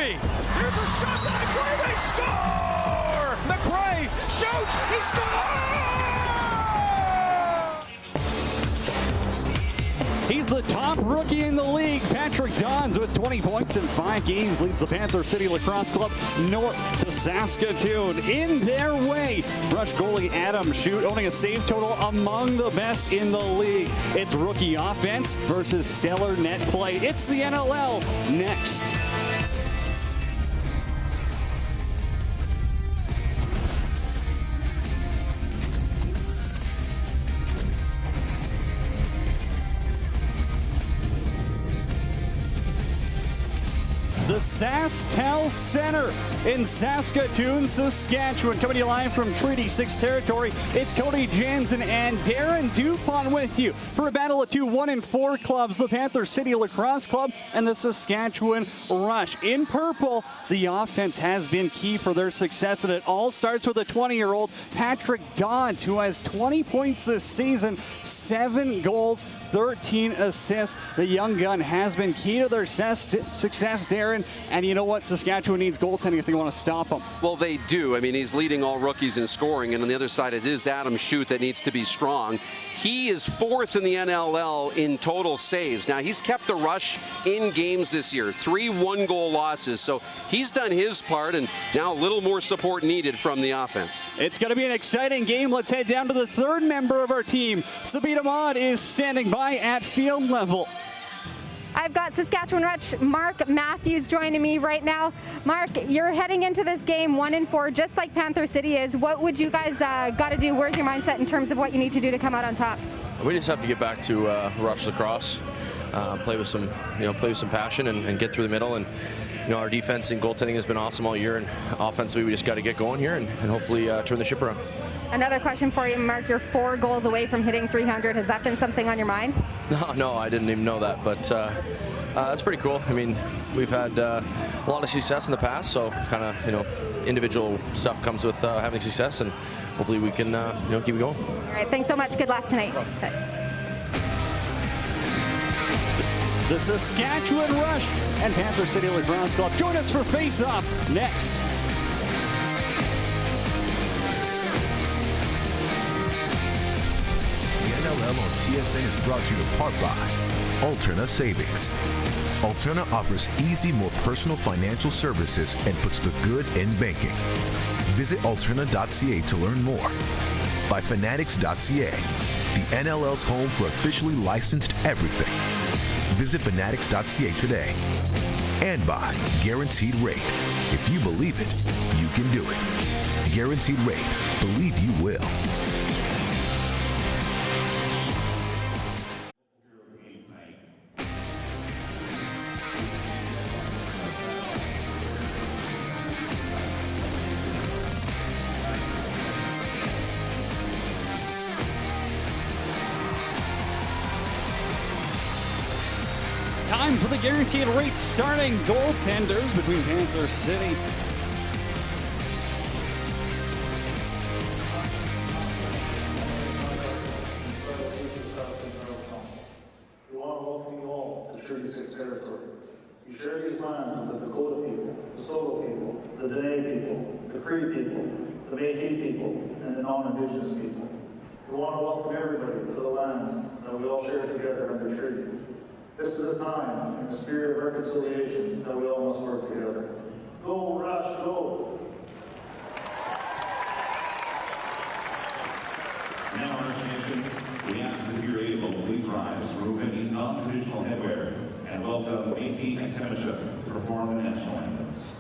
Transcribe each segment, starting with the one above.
three. There's a shot by McRae. They score! McRae shoots. He scores! He's the top rookie in the league. Patrick Dons with 20 points in 5 games leads the Panther City Lacrosse Club north to Saskatoon. In their way, Rush goalie Adam Shute owning a save total among the best in the league. It's rookie offense versus stellar net play. It's the NLL next. The SaskTel Center in Saskatoon, Saskatchewan. Coming to you live from Treaty 6 territory, it's Cody Jansen and Darren Dupont with you for a battle of two 1-4 clubs, the Panther City Lacrosse Club and the Saskatchewan Rush. In purple, the offense has been key for their success, and it all starts with a 20-year-old Patrick Dodds, who has 20 points this season, 7 goals, 13 assists. The young gun has been key to their success, Darren. And you know what? Saskatchewan needs goaltending if they want to stop him. Well, they do. I mean, he's leading all rookies in scoring, and on the other side, it is Adam Shute that needs to be strong. He is 4th in the NLL in total saves. Now, he's kept the Rush in games this year, 3 one-goal losses. So he's done his part, and now a little more support needed from the offense. It's going to be an exciting game. Let's head down to the third member of our team. Sabina Maud is standing by at field level. I've got Saskatchewan Rush Mark Matthews joining me right now. Mark, you're heading into this game 1-4, just like Panther City is. What would you guys got to do? Where's your mindset in terms of what you need to do to come out on top? We just have to get back to Rush lacrosse, play with some passion and get through the middle. And our defense and goaltending has been awesome all year, and offensively we just got to get going here and hopefully turn the ship around. Another question for you, Mark. You're 4 goals away from hitting 300. Has that been something on your mind? No, I didn't even know that, but that's pretty cool. I mean, we've had a lot of success in the past, so kind of, individual stuff comes with having success, and hopefully we can, keep it going. All right, thanks so much. Good luck tonight. The Saskatchewan Rush and Panther City Lacrosse Club. Join us for Face Off next. NLL on TSN is brought to you in part by Alterna Savings. Alterna offers easy, more personal financial services and puts the good in banking. Visit alterna.ca to learn more. By Fanatics.ca, the NLL's home for officially licensed everything. Visit Fanatics.ca today. And by Guaranteed Rate. If you believe it, you can do it. Guaranteed Rate. Believe you will. Time for the Guaranteed Rate starting goaltenders between Panther City We want to welcome you all to Treaty 6 territory. You share these lands with the Dakota people, the Saulteaux people, the Dene people, the Cree people, the Métis people, and the non-Indigenous people. We want to welcome everybody to the lands that we all share together under treaty. This is a time, in the spirit of reconciliation, that we all must work together. Go, Rush, go! Now, Rush Nation, we ask that you're able to please rise, remove any non-traditional headwear, and welcome Métis and Temesha to perform the national anthems.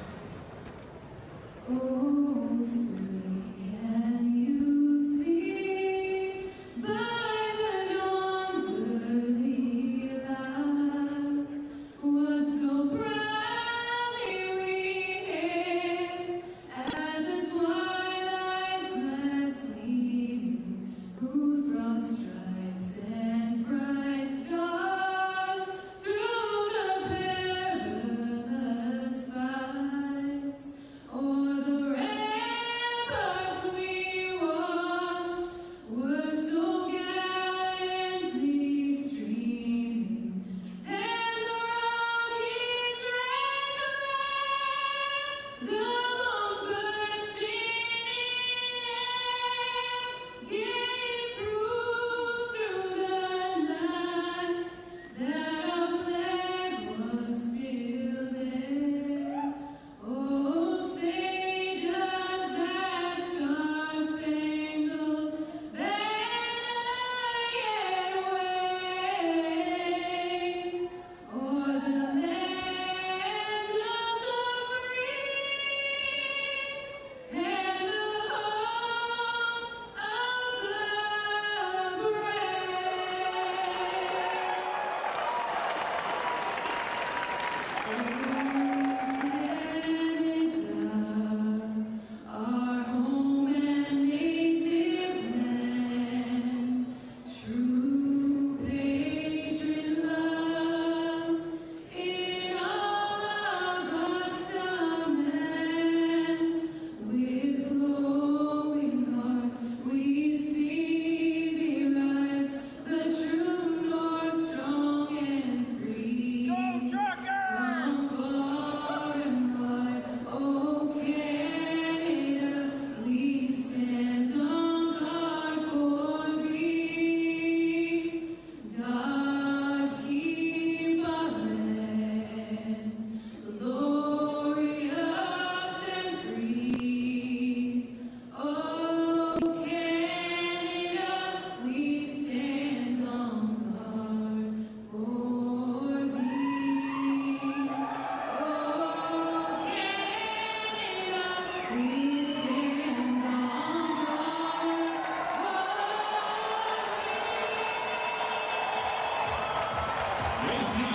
Macy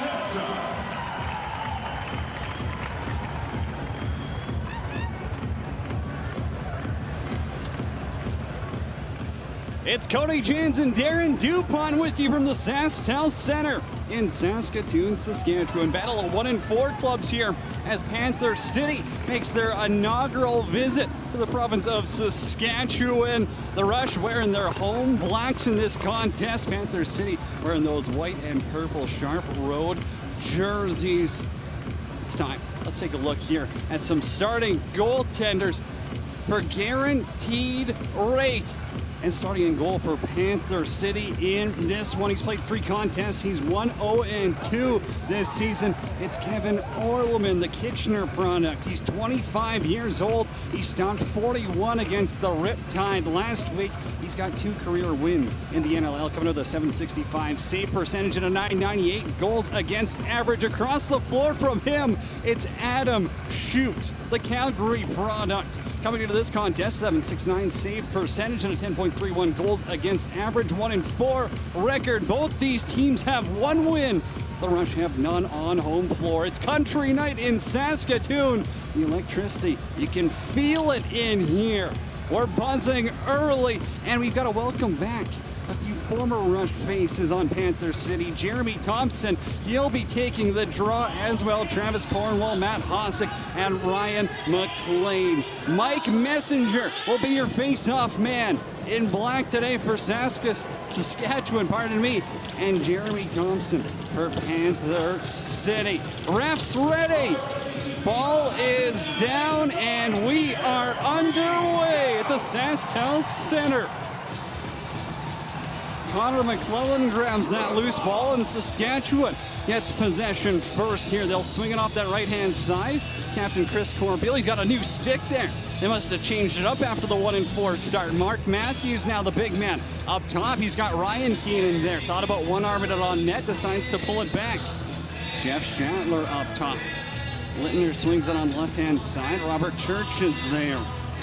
Templeton. It's Cody Jans and Darren Dupont with you from the SaskTel Center in Saskatoon, Saskatchewan. Battle of 1 and 4 clubs here as Panther City makes their inaugural visit to the province of Saskatchewan. The Rush wearing their home blacks in this contest. Panther City wearing those white and purple Sharp Road jerseys. It's time. Let's take a look here at some starting goaltenders for guaranteed rate. And starting in goal for Panther City in this one. He's played 3 contests. He's 1-0-2 this season. It's Kevin Orleman, the Kitchener product. He's 25 years old. He stopped 41 against the Riptide last week. He's got 2 career wins in the NLL, coming with a .765 save percentage and a .998 goals against average. Across the floor from him, it's Adam Shute, the Calgary product. Coming into this contest, .769 save percentage and a 10.31 goals against average, 1 and 4 record. Both these teams have 1 win. The Rush have none on home floor. It's country night in Saskatoon. The electricity, you can feel it in here. We're buzzing early, and we've got to welcome back a few former Rush faces on Panther City. Jeremy Thompson, he'll be taking the draw as well. Travis Cornwall, Matt Hossack, and Ryan McLean. Mike Messenger will be your face-off man in black today for Saskatchewan, pardon me, and Jeremy Thompson for Panther City. Refs ready. Ball is down, and we are underway at the SaskTel Center. Connor McClellan grabs that loose ball, and Saskatchewan gets possession first here. They'll swing it off that right-hand side. Captain Chris Corbeil, he's got a new stick there. They must have changed it up after the 1 and 4 start. Mark Matthews now the big man up top. He's got Ryan Keenan there. Thought about one-arming it on net, decides to pull it back. Jeff Shatler up top. Littner swings it on the left-hand side. Robert Church is there.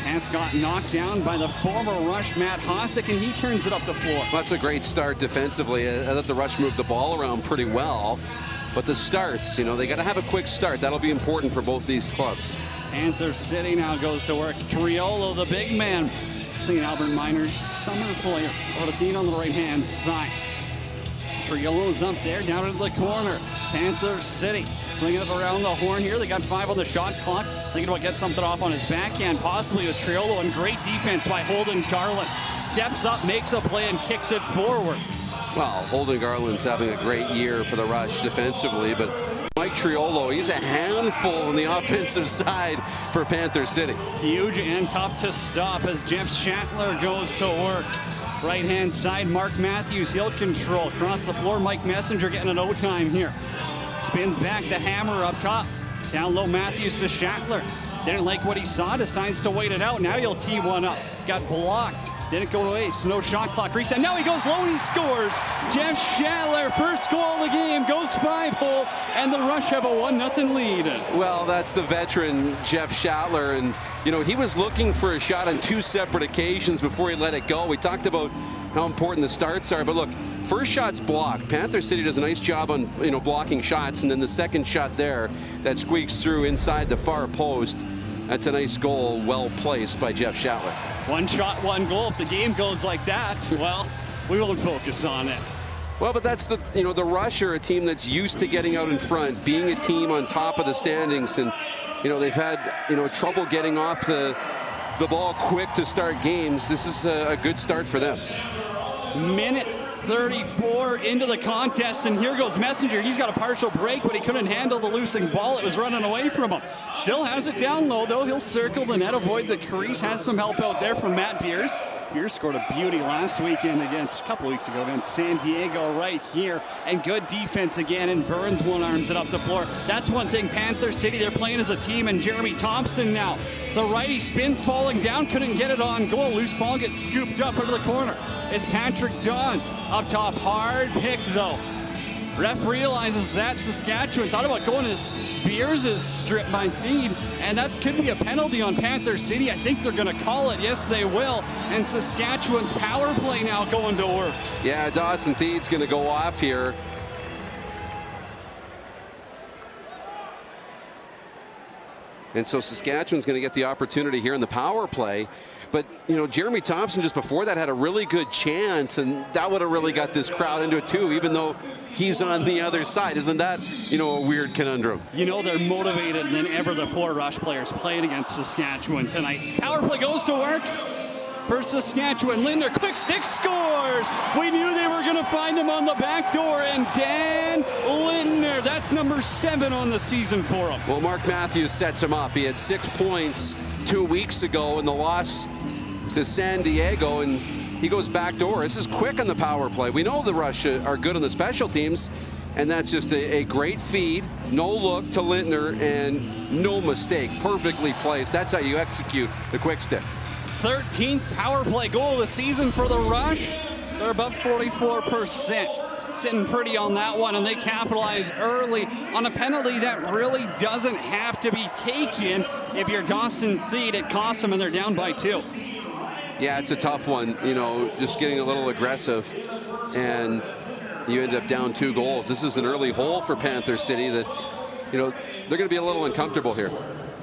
Has got knocked down by the former Rush, Matt Hossack, and he turns it up the floor. That's a great start defensively. I thought the Rush moved the ball around pretty well. But the starts, they got to have a quick start. That'll be important for both these clubs. Panther City now goes to work. Triolo, the big man. St. Albert Minor summer player. Ortine on the right-hand side. Triolo's up there, down into the corner. Panther City swinging it around the horn here. They got 5 on the shot clock. Thinking about getting something off on his backhand. Possibly it was Triolo, and great defense by Holden Garland. Steps up, makes a play, and kicks it forward. Well, Holden Garland's having a great year for the Rush defensively, but Mike Triolo, he's a handful on the offensive side for Panther City. Huge and tough to stop as Jeff Shatler goes to work. Right-hand side, Mark Matthews, he'll control. Across the floor, Mike Messenger getting an O-time here. Spins back, the hammer up top. Down low, Matthews to Shatler. Didn't like what he saw, decides to wait it out. Now he'll tee one up. Got blocked. Didn't go away, so no shot clock reset. Now he goes low and he scores. Jeff Shatler, first goal of the game, goes 5-hole, and the Rush have a 1-0 lead. Well, that's the veteran, Jeff Shatler, and he was looking for a shot on 2 separate occasions before he let it go. We talked about how important the starts are, but look, first shot's blocked. Panther City does a nice job on blocking shots, and then the second shot there that squeaks through inside the far post. That's a nice goal, well placed by Jeff Shatler. 1 shot, 1 goal. If the game goes like that, well, we won't focus on it. Well, but that's the Rush are a team that's used to getting out in front, being a team on top of the standings, and they've had trouble getting off the ball quick to start games. This is a good start for them. Minute 34 into the contest, and here goes Messenger. He's got a partial break, but he couldn't handle the loosing ball. It was running away from him. Still has it down low, though. He'll circle the net, avoid the crease. Has some help out there from Matt Beers. Beers scored a beauty last weekend a couple weeks ago against San Diego right here. And good defense again, and Burns one-arms it up the floor. That's one thing, Panther City, they're playing as a team, and Jeremy Thompson now. The righty spins, falling down, couldn't get it on goal. Loose ball gets scooped up into the corner. It's Patrick Dons up top, hard pick though. Ref realizes that Saskatchewan thought about going as Beers is stripped by Theed, and that could be a penalty on Panther City. I think they're going to call it. Yes, they will. And Saskatchewan's power play now going to work. Yeah, Dawson Theed's going to go off here. And so Saskatchewan's going to get the opportunity here in the power play. But, you know, Jeremy Thompson just before that had a really good chance, and that would have really got this crowd into it too, even though he's on the other side. Isn't that, you know, a weird conundrum? You know, they're motivated than ever, the 4 Rush players playing against Saskatchewan tonight. Power play goes to work for Saskatchewan. Lindner, quick stick, scores. We knew they were going to find him on the back door, and Dan Lindner, that's number 7 on the season for him. Well, Mark Matthews sets him up. He had 6 points 2 weeks ago in the loss to San Diego, and he goes back door. This is quick on the power play. We know the Rush are good on the special teams, and that's just a great feed. No look to Lindner, and no mistake. Perfectly placed. That's how you execute the quick stick. 13th power play goal of the season for the Rush. They're about 44%. Sitting pretty on that one, and they capitalize early on a penalty that really doesn't have to be taken. If you're Dawson Theed, it costs them, and they're down by 2. Yeah, it's a tough one, you know, just getting a little aggressive, and you end up down 2 goals. This is an early hole for Panther City that, you know, they're going to be a little uncomfortable here.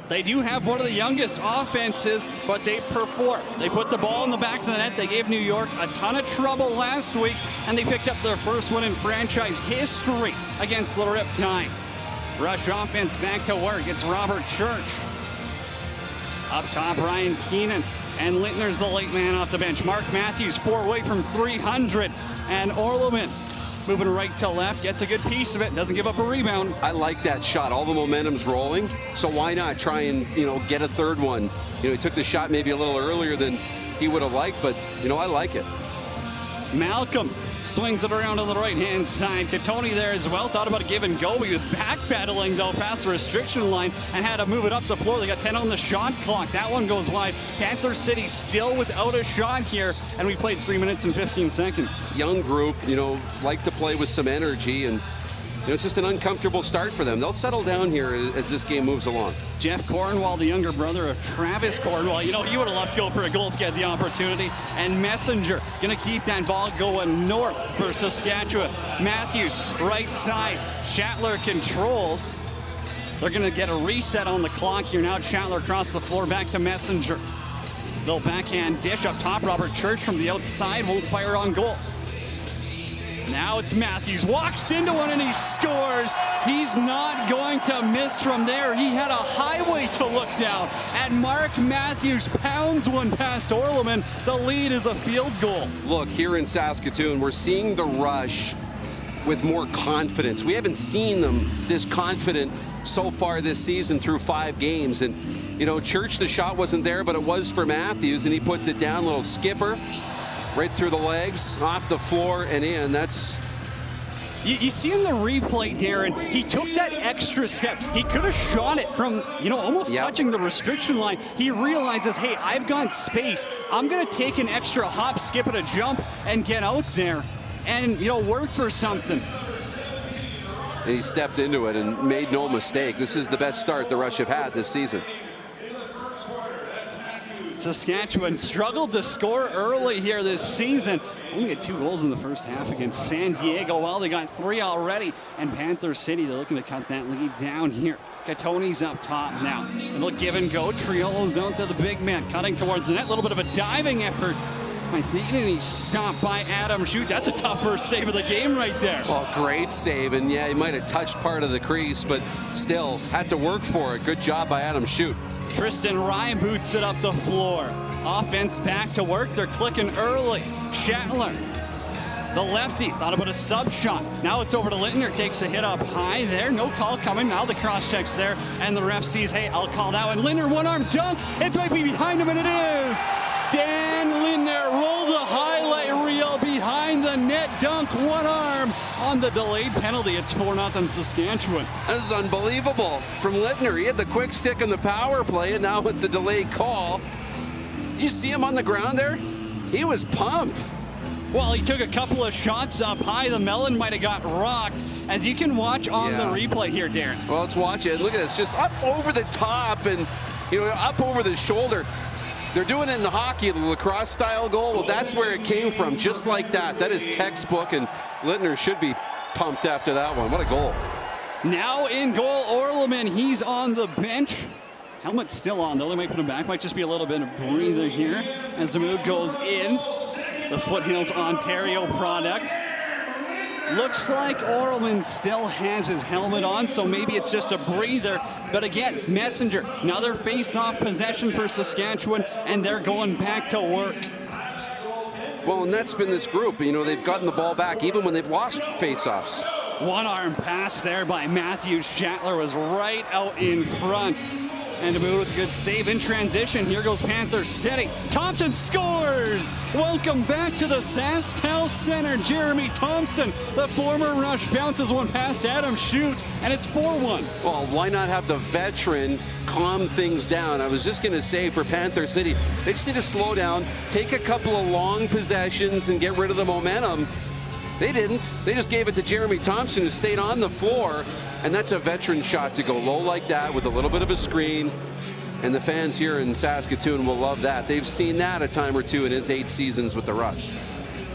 They do have one of the youngest offenses, but they perform. They put the ball in the back of the net. They gave New York a ton of trouble last week, and they picked up their first one in franchise history against the Riptide. Rush offense back to work. It's Robert Church. Up top, Ryan Keenan, and Lindner's the late man off the bench. Mark Matthews, 4 away from 300, and Orleman moving right to left, gets a good piece of it, doesn't give up a rebound. I like that shot. All the momentum's rolling, so why not try and, you know, get a third one? You know, he took the shot maybe a little earlier than he would have liked, but, you know, I like it. Malcolm swings it around on the right-hand side. Katoni there as well. Thought about a give and go. He was backpedaling, though, past the restriction line and had to move it up the floor. They got 10 on the shot clock. That one goes wide. Panther City still without a shot here, and we played 3 minutes and 15 seconds. Young group, you know, like to play with some energy, and you know, it's just an uncomfortable start for them. They'll settle down here as this game moves along. Jeff Cornwall, the younger brother of Travis Cornwall. You know, he would have loved to go for a goal if he had the opportunity. And Messenger going to keep that ball going north for Saskatchewan. Matthews, right side. Schattler controls. They're going to get a reset on the clock here now. Schattler across the floor, back to Messenger. They'll backhand dish up top. Robert Church from the outside won't fire on goal. Now it's Matthews, walks into one and he scores. He's not going to miss from there. He had a highway to look down, and Mark Matthews pounds one past Orleman. The lead is a field goal. Look, here in Saskatoon, we're seeing the Rush with more confidence. We haven't seen them this confident so far this season through 5 games. And, you know, Church, the shot wasn't there, but it was for Matthews, and he puts it down, little skipper. Right through the legs, off the floor, and in. That's... You see in the replay, Darren, he took that extra step. He could have shot it from, you know, almost touching the restriction line. He realizes, hey, I've got space. I'm going to take an extra hop, skip, and a jump and get out there and, you know, work for something. And he stepped into it and made no mistake. This is the best start the Rush have had this season. Saskatchewan struggled to score early here this season. Only had 2 goals in the first half against San Diego. Well, they got 3 already. And Panther City, they're looking to cut that lead down here. Katoni's up top now. A little give and go. Triolo's out to the big man. Cutting towards the net. A little bit of a diving effort. And he's stopped by Adam Shute. That's a tough first save of the game right there. Well, great save. And yeah, he might have touched part of the crease, but still had to work for it. Good job by Adam Shute. Tristan Ryan boots it up the floor. Offense back to work. They're clicking early. Schattler, the lefty, thought about a sub shot. Now it's over to Lindner. Takes a hit up high there. No call coming. Now the cross check's there. And the ref sees, hey, I'll call that one. Lindner, one-arm dunk. It might be behind him, and it is. Dan Lindner rolled the highlight reel behind the net dunk. One arm on the delayed penalty. It's 4-0 Saskatchewan. This is unbelievable from Lindner. He had the quick stick in the power play, and now with the delayed call. You see him on the ground there? He was pumped. Well, he took a couple of shots up high. The melon might have got rocked, as you can watch on the replay here, Darren. Well, let's watch it. Look at this, just up over the top and, you know, up over the shoulder. They're doing it in the hockey, the lacrosse style goal. Well, that's where it came from, just like that. That is textbook, and Lindner should be pumped after that one. What a goal. Now in goal, Orleman. He's on the bench. Helmet's still on, though. They might put him back. Might just be a little bit of breather here as the move goes in. The Foothills Ontario product. Looks like Orleman still has his helmet on, so maybe it's just a breather. But again, Messenger, another face-off possession for Saskatchewan, and they're going back to work. Well, and that's been this group. You know, they've gotten the ball back even when they've lost face-offs. One-arm pass there by Matthews. Schattler was right out in front. And DeMood with a good save in transition. Here goes Panther City. Thompson scores! Welcome back to the SaskTel Center. Jeremy Thompson, the former Rush, bounces one past Adam Shute, and it's 4-1. Well, why not have the veteran calm things down? I was just going to say for Panther City, they just need to slow down, take a couple of long possessions and get rid of the momentum. They didn't. They just gave it to Jeremy Thompson, who stayed on the floor, and that's a veteran shot to go low like that with a little bit of a screen. And the fans here in Saskatoon will love that. They've seen that a time or two in his 8 seasons with the Rush.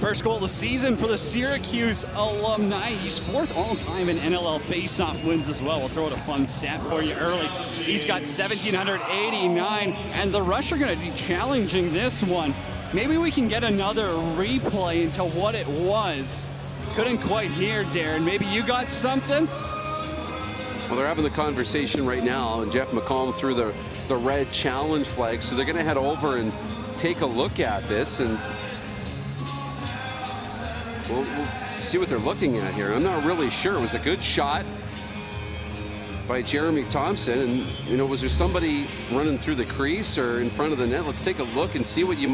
First goal of the season for the Syracuse alumni. He's 4th all-time in NLL faceoff wins as well. We'll throw out a fun stat for you early. He's got 1,789, and the Rush are going to be challenging this one. Maybe we can get another replay into what it was. Couldn't quite hear, Darren. Maybe you got something? Well, they're having the conversation right now, and Jeff McComb threw the red challenge flag, so they're going to head over and take a look at this, and we'll see what they're looking at here. I'm not really sure. It was a good shot by Jeremy Thompson, and you know, was there somebody running through the crease or in front of the net? Let's take a look and see what there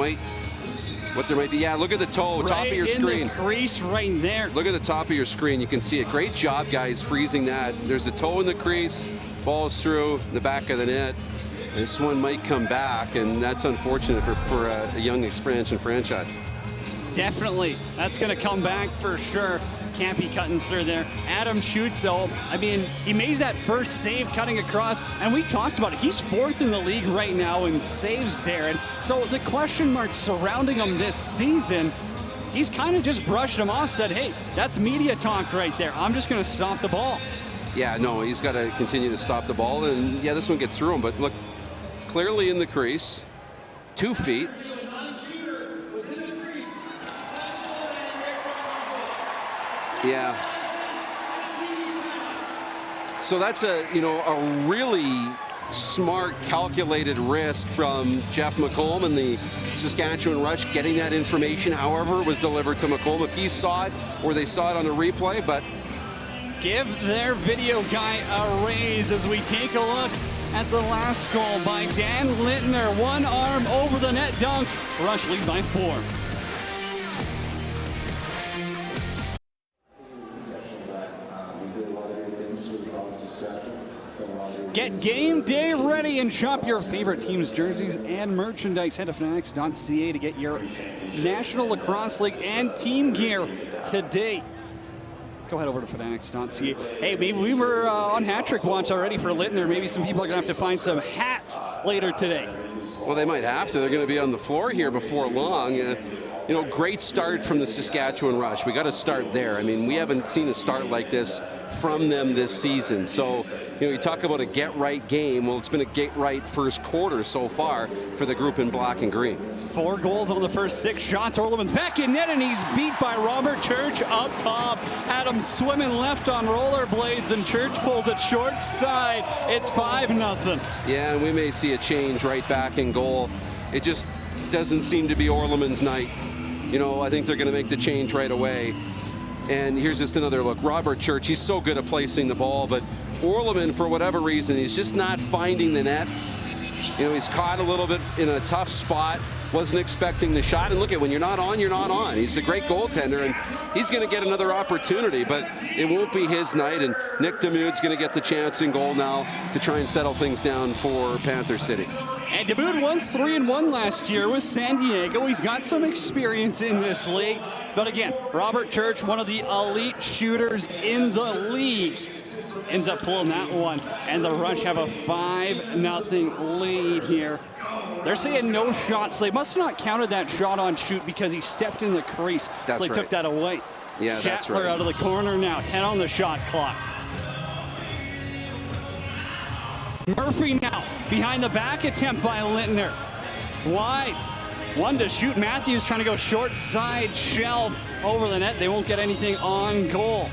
might be. Yeah, look at the toe, right top of your screen. In the crease right there. Look at the top of your screen. You can see it. Great job, guys, freezing that. There's a toe in the crease. Ball's through the back of the net. This one might come back, and that's unfortunate for a young expansion franchise. Definitely. That's going to come back for sure. Can't be cutting through there. Adam Shute, though, I mean, he made that first save cutting across, and we talked about it. He's 4th in the league right now in saves, Darren. So the question marks surrounding him this season, he's kind of just brushed him off, said, hey, that's media talk right there. I'm just going to stop the ball. Yeah, no, he's got to continue to stop the ball, and yeah, this one gets through him, but look, clearly in the crease, 2 feet. Yeah. So that's a really smart, calculated risk from Jeff McComb and the Saskatchewan Rush getting that information, however it was delivered to McComb, if he saw it or they saw it on a replay, but give their video guy a raise as we take a look at the last goal by Dan Littner. One arm over the net dunk. Rush lead by 4. Get game day ready and shop your favorite team's jerseys and merchandise. Head to fanatics.ca to get your National Lacrosse League and team gear today. Go head over to fanatics.ca. Hey, maybe we were on hat-trick watch already for Littner. Maybe some people are going to have to find some hats later today. Well, they might have to. They're going to be on the floor here before long. Great start from the Saskatchewan Rush. We got to start there. I mean, we haven't seen a start like this from them this season. So, you talk about a get-right game. Well, it's been a get-right first quarter so far for the group in black and green. 4 goals on the first 6 shots. Orleman's back in net, and he's beat by Robert Church up top. Adams swimming left on rollerblades, and Church pulls it short side. It's 5-0. Yeah, and we may see a change right back in goal. It just doesn't seem to be Orleman's night. I think they're going to make the change right away. And here's just another look. Robert Church, he's so good at placing the ball, but Orleman, for whatever reason, he's just not finding the net. He's caught a little bit in a tough spot. Wasn't expecting the shot. And look at, when you're not on, you're not on. He's a great goaltender, and he's going to get another opportunity, but it won't be his night. And Nick DeMood's going to get the chance in goal now to try and settle things down for Panther City. And DeMood was 3-1 last year with San Diego. He's got some experience in this league. But again, Robert Church, one of the elite shooters in the league, ends up pulling that one. And the Rush have a 5-0 lead here. They're saying no shots. They must have not counted that shot on Shute because he stepped in the crease. That's so they took that away. Yeah, that's right. Schattler out of the corner now. 10 on the shot clock. Murphy now behind the back attempt by Lintner. Wide. One to shoot. Matthews trying to go short side, shelve over the net. They won't get anything on goal.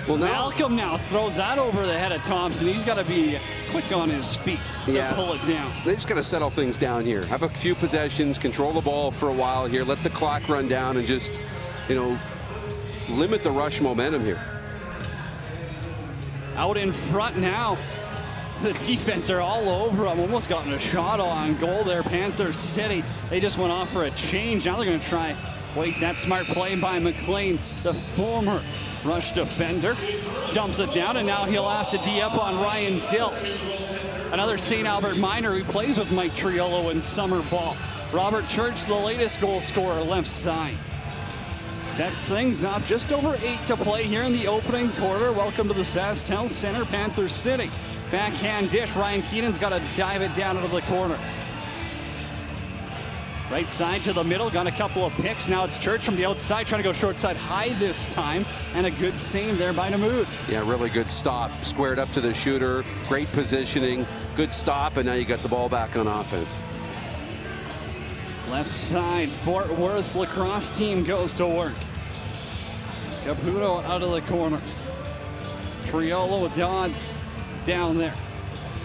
Well, Malcolm now throws that over the head of Thompson. He's got to be quick on his feet to pull it down. They just got to settle things down here. Have a few possessions, control the ball for a while here, let the clock run down, and just, limit the rush momentum here. Out in front now. The defense are all over him. Almost gotten a shot on goal there. Panther City. They just went off for a change. Now they're going to try. Wait, that smart play by McLean, the former Rush defender. Dumps it down, and now he'll have to D up on Ryan Dilks. Another St. Albert minor who plays with Mike Triolo in summer ball. Robert Church, the latest goal scorer, left side. Sets things up. Just over 8 to play here in the opening quarter. Welcome to the SaskTel Center, Panther City. Backhand dish. Ryan Keenan's got to dive it down into the corner. Right side to the middle. Got a couple of picks. Now it's Church from the outside trying to go short side high this time. And a good save there by Namoud. Yeah, really good stop. Squared up to the shooter. Great positioning. Good stop. And now you got the ball back on offense. Left side, Fort Worth's lacrosse team goes to work. Caputo out of the corner. Triolo with Dodds down there.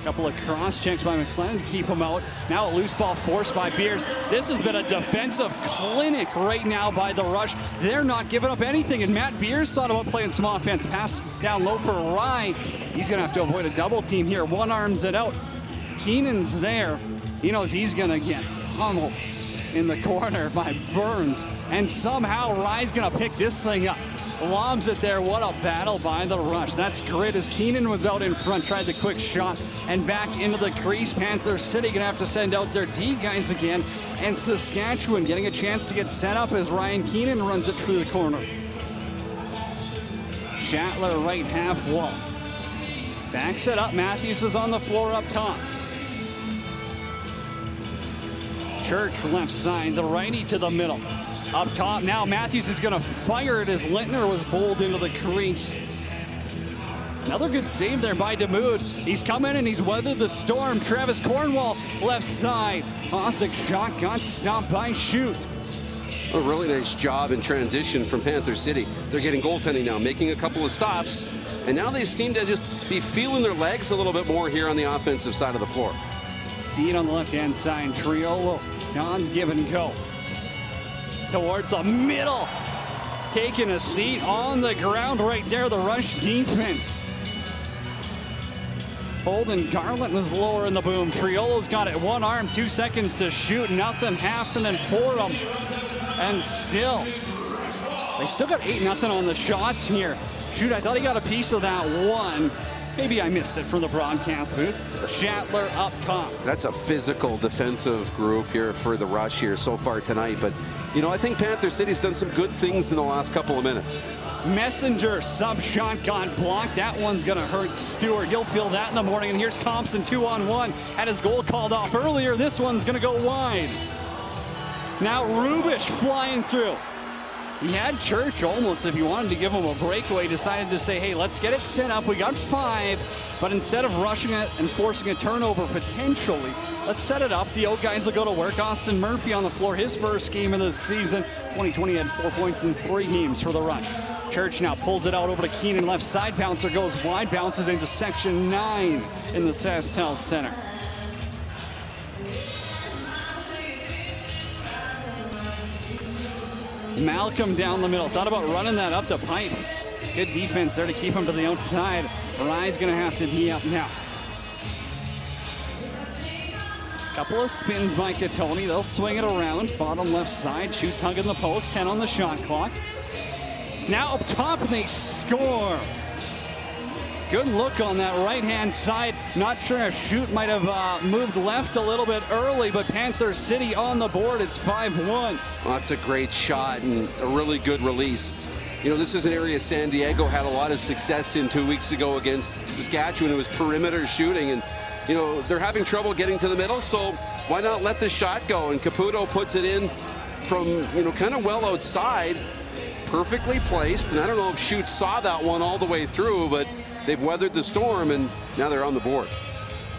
Couple of cross checks by McLennan to keep him out. Now a loose ball forced by Beers. This has been a defensive clinic right now by the Rush. They're not giving up anything, and Matt Beers thought about playing some offense. Pass down low for Rye. He's going to have to avoid a double team here. One arms it out. Keenan's there. He knows he's going to get pummeled in the corner by Burns, and somehow Rye's going to pick this thing up. Lobs it there. What a battle by the Rush. That's grit as Keenan was out in front, tried the quick shot, and back into the crease. Panther City going to have to send out their D guys again, and Saskatchewan getting a chance to get set up as Ryan Keenan runs it through the corner. Shatler right half wall. Backs it up. Matthews is on the floor up top. Church left side, the righty to the middle. Up top now, Matthews is going to fire it as Lintner was bowled into the crease. Another good save there by Damoud. He's come in and he's weathered the storm. Travis Cornwall left side. Osick shot got stopped by Shoot. A really nice job in transition from Panther City. They're getting goaltending now, making a couple of stops, and now they seem to just be feeling their legs a little bit more here on the offensive side of the floor. Feed on the left-hand side, Triolo. Don's give and go. Towards the middle. Taking a seat on the ground right there, the Rush defense. Holden Garland was lower in the boom. Triolo's got it. One arm, 2 seconds to shoot. Nothing happening for them. And still, they still got 8-0 on the shots here. Shoot, I thought he got a piece of that one. Maybe I missed it from the broadcast booth. Shatler up top. That's a physical defensive group here for the Rush here so far tonight. But, I think Panther City's done some good things in the last couple of minutes. Messenger sub shot got blocked. That one's going to hurt Stewart. You'll feel that in the morning. And here's Thompson 2-on-1. Had his goal called off earlier. This one's going to go wide. Now Rubish flying through. He had Church almost, if he wanted to give him a breakaway, decided to say, hey, let's get it set up. We got 5, but instead of rushing it and forcing a turnover potentially, let's set it up. The old guys will go to work. Austin Murphy on the floor, his first game of the season. 2020 had 4 points in 3 games for the Rush. Church now pulls it out over to Keenan. Left side bouncer goes wide, bounces into section 9 in the SaskTel Center. Malcolm down the middle. Thought about running that up the pipe. Good defense there to keep him to the outside. Rye's going to have to D up now. Couple of spins by Katoni. They'll swing it around. Bottom left side. Shoots hugging the post. 10 on the shot clock. Now up top and they score. Good look on that right-hand side. Not sure if Shoot might have moved left a little bit early, but Panther City on the board. It's 5-1. Well, that's a great shot and a really good release. This is an area San Diego had a lot of success in 2 weeks ago against Saskatchewan. It was perimeter shooting, and, they're having trouble getting to the middle, so why not let the shot go? And Caputo puts it in from, kind of well outside, perfectly placed, and I don't know if Shoot saw that one all the way through, but they've weathered the storm, and now they're on the board.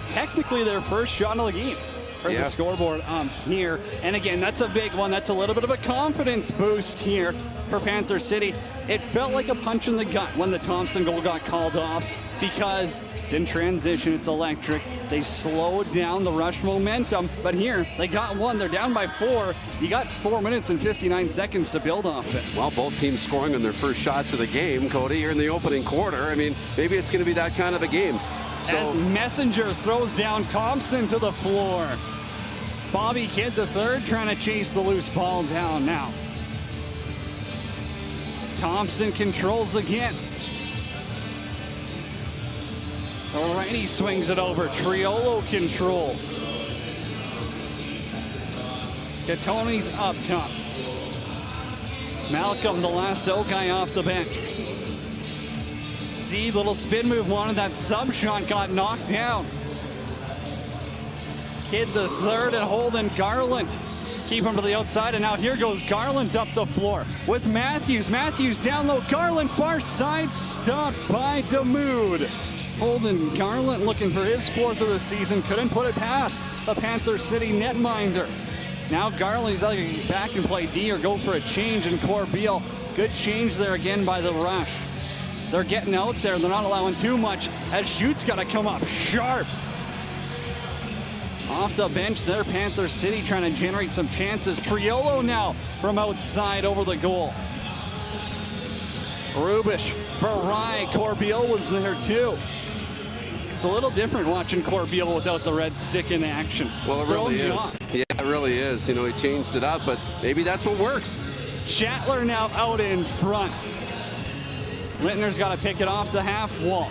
Technically their first shot of the game for the scoreboard here. And again, that's a big one. That's a little bit of a confidence boost here for Panther City. It felt like a punch in the gut when the Thompson goal got called off because it's in transition, it's electric. They slowed down the Rush momentum, but here they got one. They're down by 4. You got 4 minutes and 59 seconds to build off it. Well, both teams scoring on their first shots of the game, Cody, here in the opening quarter. I mean, maybe it's going to be that kind of a game. So, as Messenger throws down Thompson to the floor. Bobby Kidd III trying to chase the loose ball down now. Thompson controls again. Alrighty, swings it over. Triolo controls. Catoni's up top. Malcolm, the last O guy off the bench. Z, little spin move, wanted that sub shot, got knocked down. Kidd the third and Holden Garland. Keep him to the outside, and now here goes Garland up the floor with Matthews. Matthews down low, Garland far side, stopped by Damoud. Holden Garland looking for his 4th of the season, couldn't put it past the Panther City netminder. Now Garland's either get back and play D or go for a change in Corbeil. Good change there again by the Rush. They're getting out there. They're not allowing too much as Schutt's got to come up sharp. Off the bench there, Panther City trying to generate some chances. Triolo now from outside over the goal. Rubish for Rye. Corbeil was there too. It's a little different watching Corbeil without the red stick in action. Well, it really is. Yeah, it really is. You know, he changed it up, but maybe that's what works. Schattler now out in front. Littner's got to pick it off the half wall.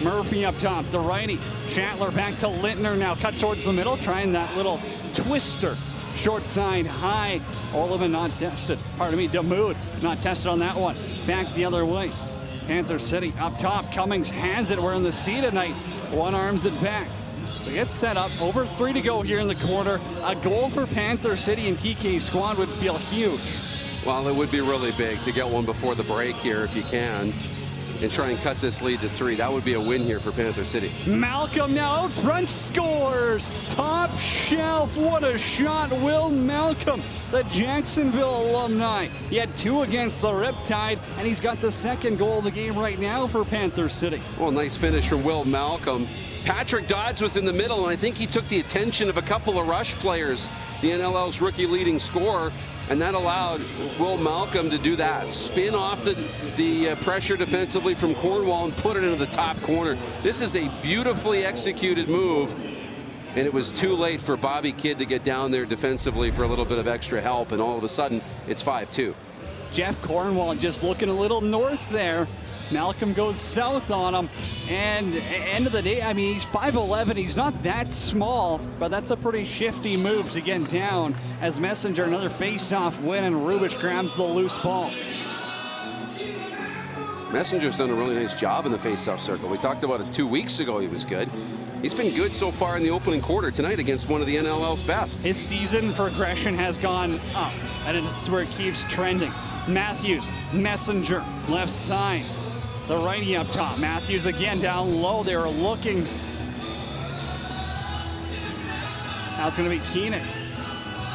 Murphy up top, the righty. Schattler back to Littner now. Cuts towards the middle, trying that little twister. Short side high. Orleman not tested. Pardon me, Damoud not tested on that one. Back the other way. Panther City up top. Cummings has it. We're in the sea tonight. One arms it back. We get set up. Over 3 to go here in the quarter. A goal for Panther City and TK squad would feel huge. Well, it would be really big to get one before the break here if you can and try and cut this lead to 3. That would be a win here for Panther City. Malcolm now out front, scores. Top shelf, what a shot. Will Malcolm, the Jacksonville alumni. He had 2 against the Riptide, and he's got the 2nd goal of the game right now for Panther City. Well, nice finish from Will Malcolm. Patrick Dodds was in the middle, and I think he took the attention of a couple of Rush players, the NLL's rookie leading scorer, and that allowed Will Malcolm to do that. Spin off the pressure defensively from Cornwall and put it into the top corner. This is a beautifully executed move, and it was too late for Bobby Kidd to get down there defensively for a little bit of extra help, and all of a sudden, it's 5-2. Jeff Cornwall just looking a little north there. Malcolm goes south on him, and end of the day, I mean, he's 5'11", he's not that small, but that's a pretty shifty move to get down as Messenger, another face-off win, and Rubish grabs the loose ball. Messenger's done a really nice job in the face-off circle. We talked about it 2 weeks ago, he was good. He's been good so far in the opening quarter tonight against one of the NLL's best. His season progression has gone up, and it's where it keeps trending. Matthews, Messenger, left side. The righty up top. Matthews again down low. They were looking. Now it's going to be Keenan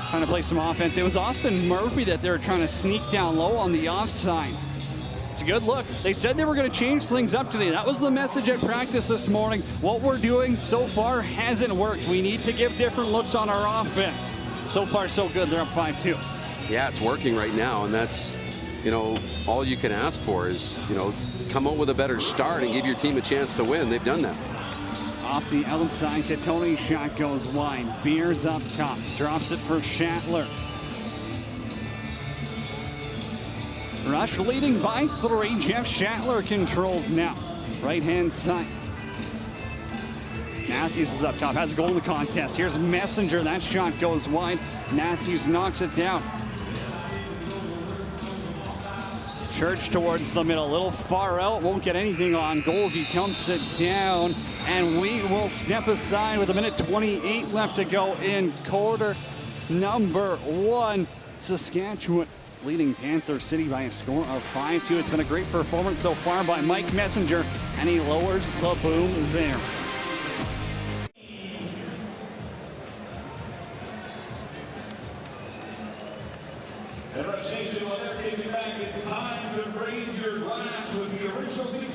trying to play some offense. It was Austin Murphy that they were trying to sneak down low on the offside. It's a good look. They said they were going to change things up today. That was the message at practice this morning. What we're doing so far hasn't worked. We need to give different looks on our offense. So far, so good. They're up 5-2. Yeah, it's working right now, and that's, you know, all you can ask for is, you know, come out with a better start and give your team a chance to win. They've done that. Off the outside, Catoni's shot goes wide. Beers up top, drops it for Schattler. Rush leading by 3. Jeff Schattler controls now. Right-hand side. Matthews is up top, has a goal in the contest. Here's Messenger, that shot goes wide. Matthews knocks it down. Church towards the middle, a little far out, won't get anything on goals. He dumps it down, and we will step aside with 1:28 left to go in quarter number 1. Saskatchewan leading Panther City by a score of 5-2. It's been a great performance so far by Mike Messenger, and he lowers the boom there.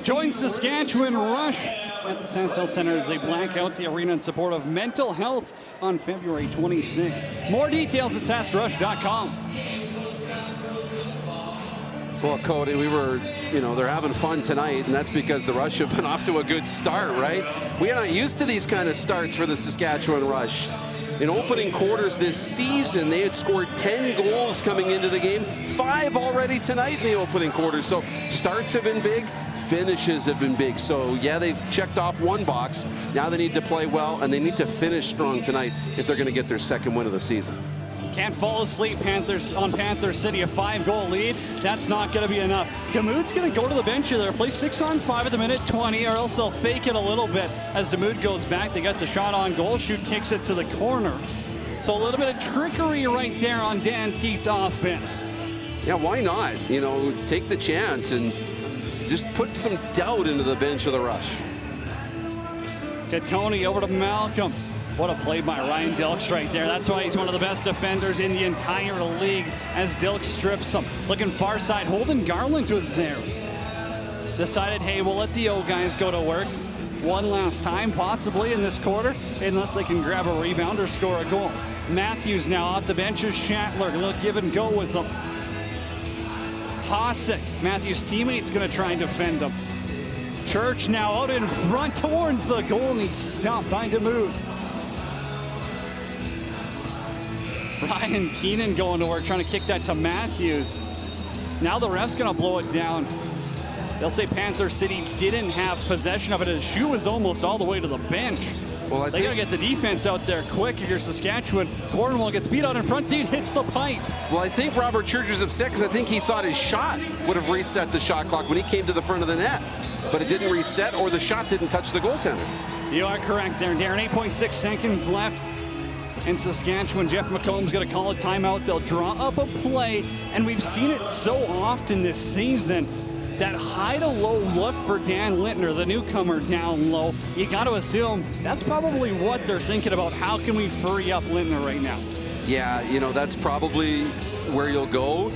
Join Saskatchewan Rush at the SaskTel Center as they black out the arena in support of mental health on February 26th. More details at saskrush.com. Well, Cody, they're having fun tonight, and that's because the Rush have been off to a good start, right? We are not used to these kind of starts for the Saskatchewan Rush. In opening quarters this season, they had scored 10 goals coming into the game, 5 already tonight in the opening quarter. So starts have been big, finishes have been big. So yeah, they've checked off one box. Now they need to play well, and they need to finish strong tonight if they're going to get their second win of the season. Can't fall asleep, Panthers on Panther City, a 5-goal lead. That's not going to be enough. Demuth's going to go to the bench here. They'll play 6-on-5 at the minute 20, or else they'll fake it a little bit as Demuth goes back. They got the shot on goal. Shoot kicks it to the corner. So a little bit of trickery right there on Dan Teet's offense. Yeah, why not? Take the chance and just put some doubt into the bench of the Rush. Katoni over to Malcolm. What a play by Ryan Dilks right there. That's why he's one of the best defenders in the entire league as Dilks strips him. Looking far side, Holden Garland was there. Decided, hey, we'll let the O guys go to work one last time, possibly in this quarter, unless they can grab a rebound or score a goal. Matthews now off the bench is Schattler. They'll give and go with them. Hossack, Matthews' teammate's going to try and defend him. Church now out in front towards the goal, and he's stopped by Demuth. Ryan Keenan going to work, trying to kick that to Matthews. Now the ref's going to blow it down. They'll say Panther City didn't have possession of it. His shoe was almost all the way to the bench. Well, they got to get the defense out there quick. If you're Saskatchewan, Cornwall gets beat out in front. Dude hits the pipe. Well, I think Robert Church was upset because I think he thought his shot would have reset the shot clock when he came to the front of the net. But it didn't reset, or the shot didn't touch the goaltender. You are correct there, Darren. 8.6 seconds left. In Saskatchewan, Jeff McComb's going to call a timeout. They'll draw up a play, and we've seen it so often this season. That high to low look for Dan Lintner, the newcomer down low. You got to assume that's probably what they're thinking about. How can we free up Lintner right now? Yeah, that's probably where you'll go.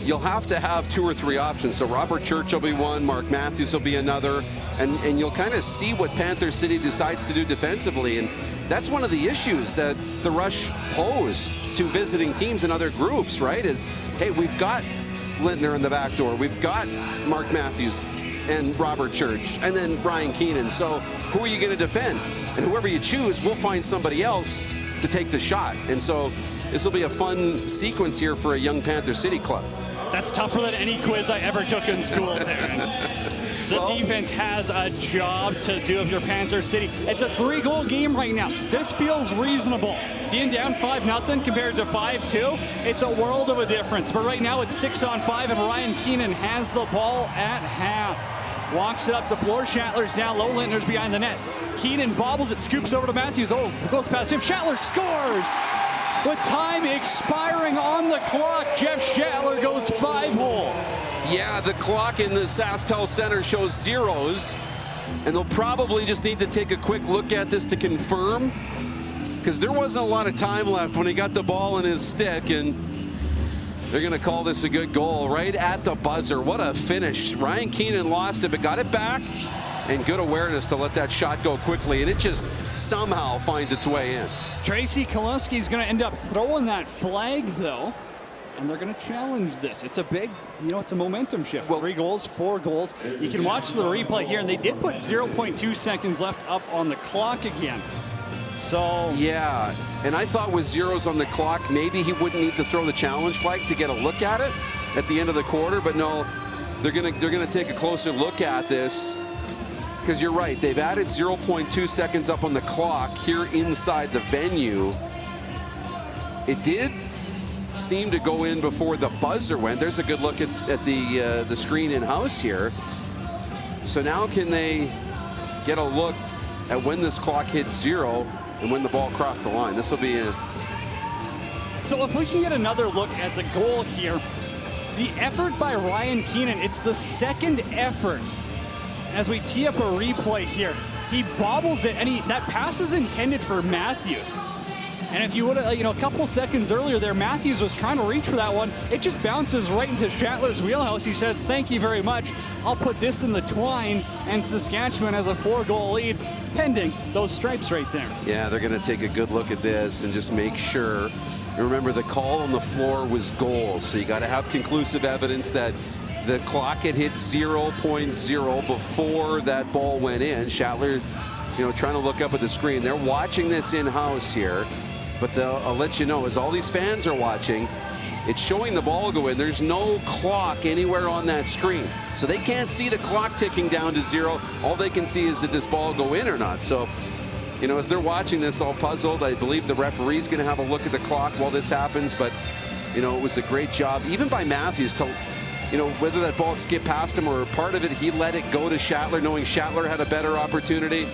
You'll have to have 2 or 3 options. So Robert Church will be one, Mark Matthews will be another, and you'll kind of see what Panther City decides to do defensively. And that's one of the issues that the Rush pose to visiting teams and other groups, right? Is, hey, we've got Lintner in the back door. We've got Mark Matthews and Robert Church, and then Brian Keenan. So who are you going to defend? And whoever you choose, we'll find somebody else to take the shot. And so this will be a fun sequence here for a young Panther City club. That's tougher than any quiz I ever took in school, Darren. The defense has a job to do if you're Panther City. It's a 3-goal game right now. This feels reasonable. Being down 5-0 compared to 5-2, it's a world of a difference. But right now it's 6-on-5, and Ryan Keenan has the ball at half. Walks it up the floor. Schattler's down low. Lintner's behind the net. Keenan bobbles it, scoops over to Matthews. Oh, goes past him. Schattler scores! With time expiring on the clock, Jeff Schattler goes 5-hole. Yeah, the clock in the SaskTel Center shows zeros, and they'll probably just need to take a quick look at this to confirm, because there wasn't a lot of time left when he got the ball in his stick, and they're going to call this a good goal right at the buzzer. What a finish. Ryan Keenan lost it, but got it back, and good awareness to let that shot go quickly, and it just somehow finds its way in. Tracy Kolesky's going to end up throwing that flag, though, and they're going to challenge this. It's a big, it's a momentum shift. 3 goals, 4 goals. You can watch the replay here, and they did put 0.2 seconds left up on the clock again. So yeah, and I thought with zeros on the clock, maybe he wouldn't need to throw the challenge flag to get a look at it at the end of the quarter, but no, they're gonna take a closer look at this. Because you're right, they've added 0.2 seconds up on the clock here inside the venue. It did seem to go in before the buzzer went. There's a good look at the screen in-house here. So now can they get a look at when this clock hits 0 and when the ball crossed the line? This will be a... So if we can get another look at the goal here, The effort by Ryan Keenan, it's the second effort. As we tee up a replay here, he bobbles it, and that pass is intended for Matthews. And if you would have, a couple seconds earlier there, Matthews was trying to reach for that one. It just bounces right into Schattler's wheelhouse. He says, thank you very much. I'll put this in the twine. And Saskatchewan has a 4-goal lead, pending those stripes right there. Yeah, they're going to take a good look at this and just make sure. Remember, the call on the floor was goal, so you got to have conclusive evidence that the clock had hit 0.0 before that ball went in. Schattler, trying to look up at the screen. They're watching this in-house here. But I'll let you know, as all these fans are watching, it's showing the ball go in. There's no clock anywhere on that screen. So they can't see the clock ticking down to 0. All they can see is did this ball go in or not. So, as they're watching this all puzzled, I believe the referee's going to have a look at the clock while this happens. But, it was a great job, even by Matthews, to, whether that ball skipped past him or part of it, he let it go to Schattler, knowing Schattler had a better opportunity.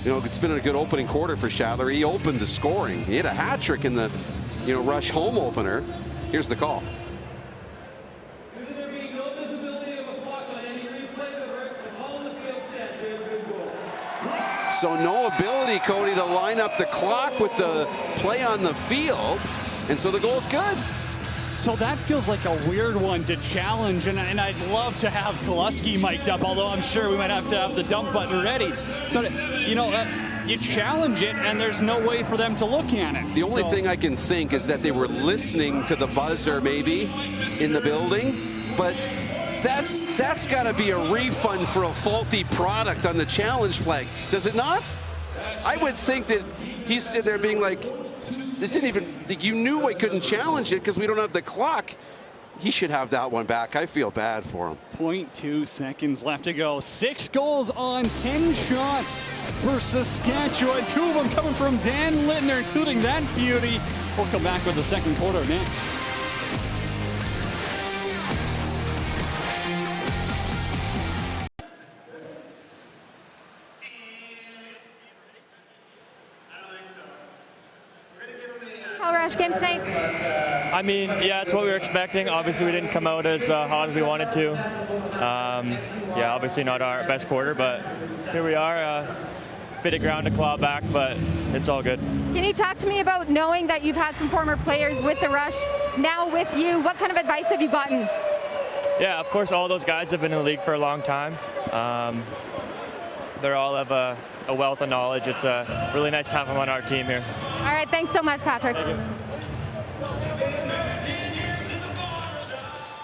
It's been a good opening quarter for Schattler. He opened the scoring. He had a hat trick in the, Rush home opener. Here's the call. So no ability, Cody, to line up the clock with the play on the field. And so the goal's good. So that feels like a weird one to challenge, and I'd love to have Kelusky mic'd up, although I'm sure we might have to have the dump button ready. But, you challenge it, and there's no way for them to look at it. The only thing I can think is that they were listening to the buzzer maybe in the building, but that's got to be a refund for a faulty product on the challenge flag, does it not? I would think that he's sitting there being like, it didn't even, you knew I couldn't challenge it because we don't have the clock. He should have that one back. I feel bad for him. 0.2 seconds left to go. 6 goals on 10 shots for Saskatchewan. 2 of them coming from Dan Littner, including that beauty. We'll come back with the second quarter next. Rush game tonight? I mean, yeah, it's what we were expecting. Obviously, we didn't come out as hot as we wanted to. Yeah, obviously not our best quarter, but here we are. Bit of ground to claw back, but it's all good. Can you talk to me about knowing that you've had some former players with the Rush, now with you? What kind of advice have you gotten? Yeah, of course, all those guys have been in the league for a long time. They're all of a wealth of knowledge. It's really nice to have them on our team here. All right, thanks so much, Patrick.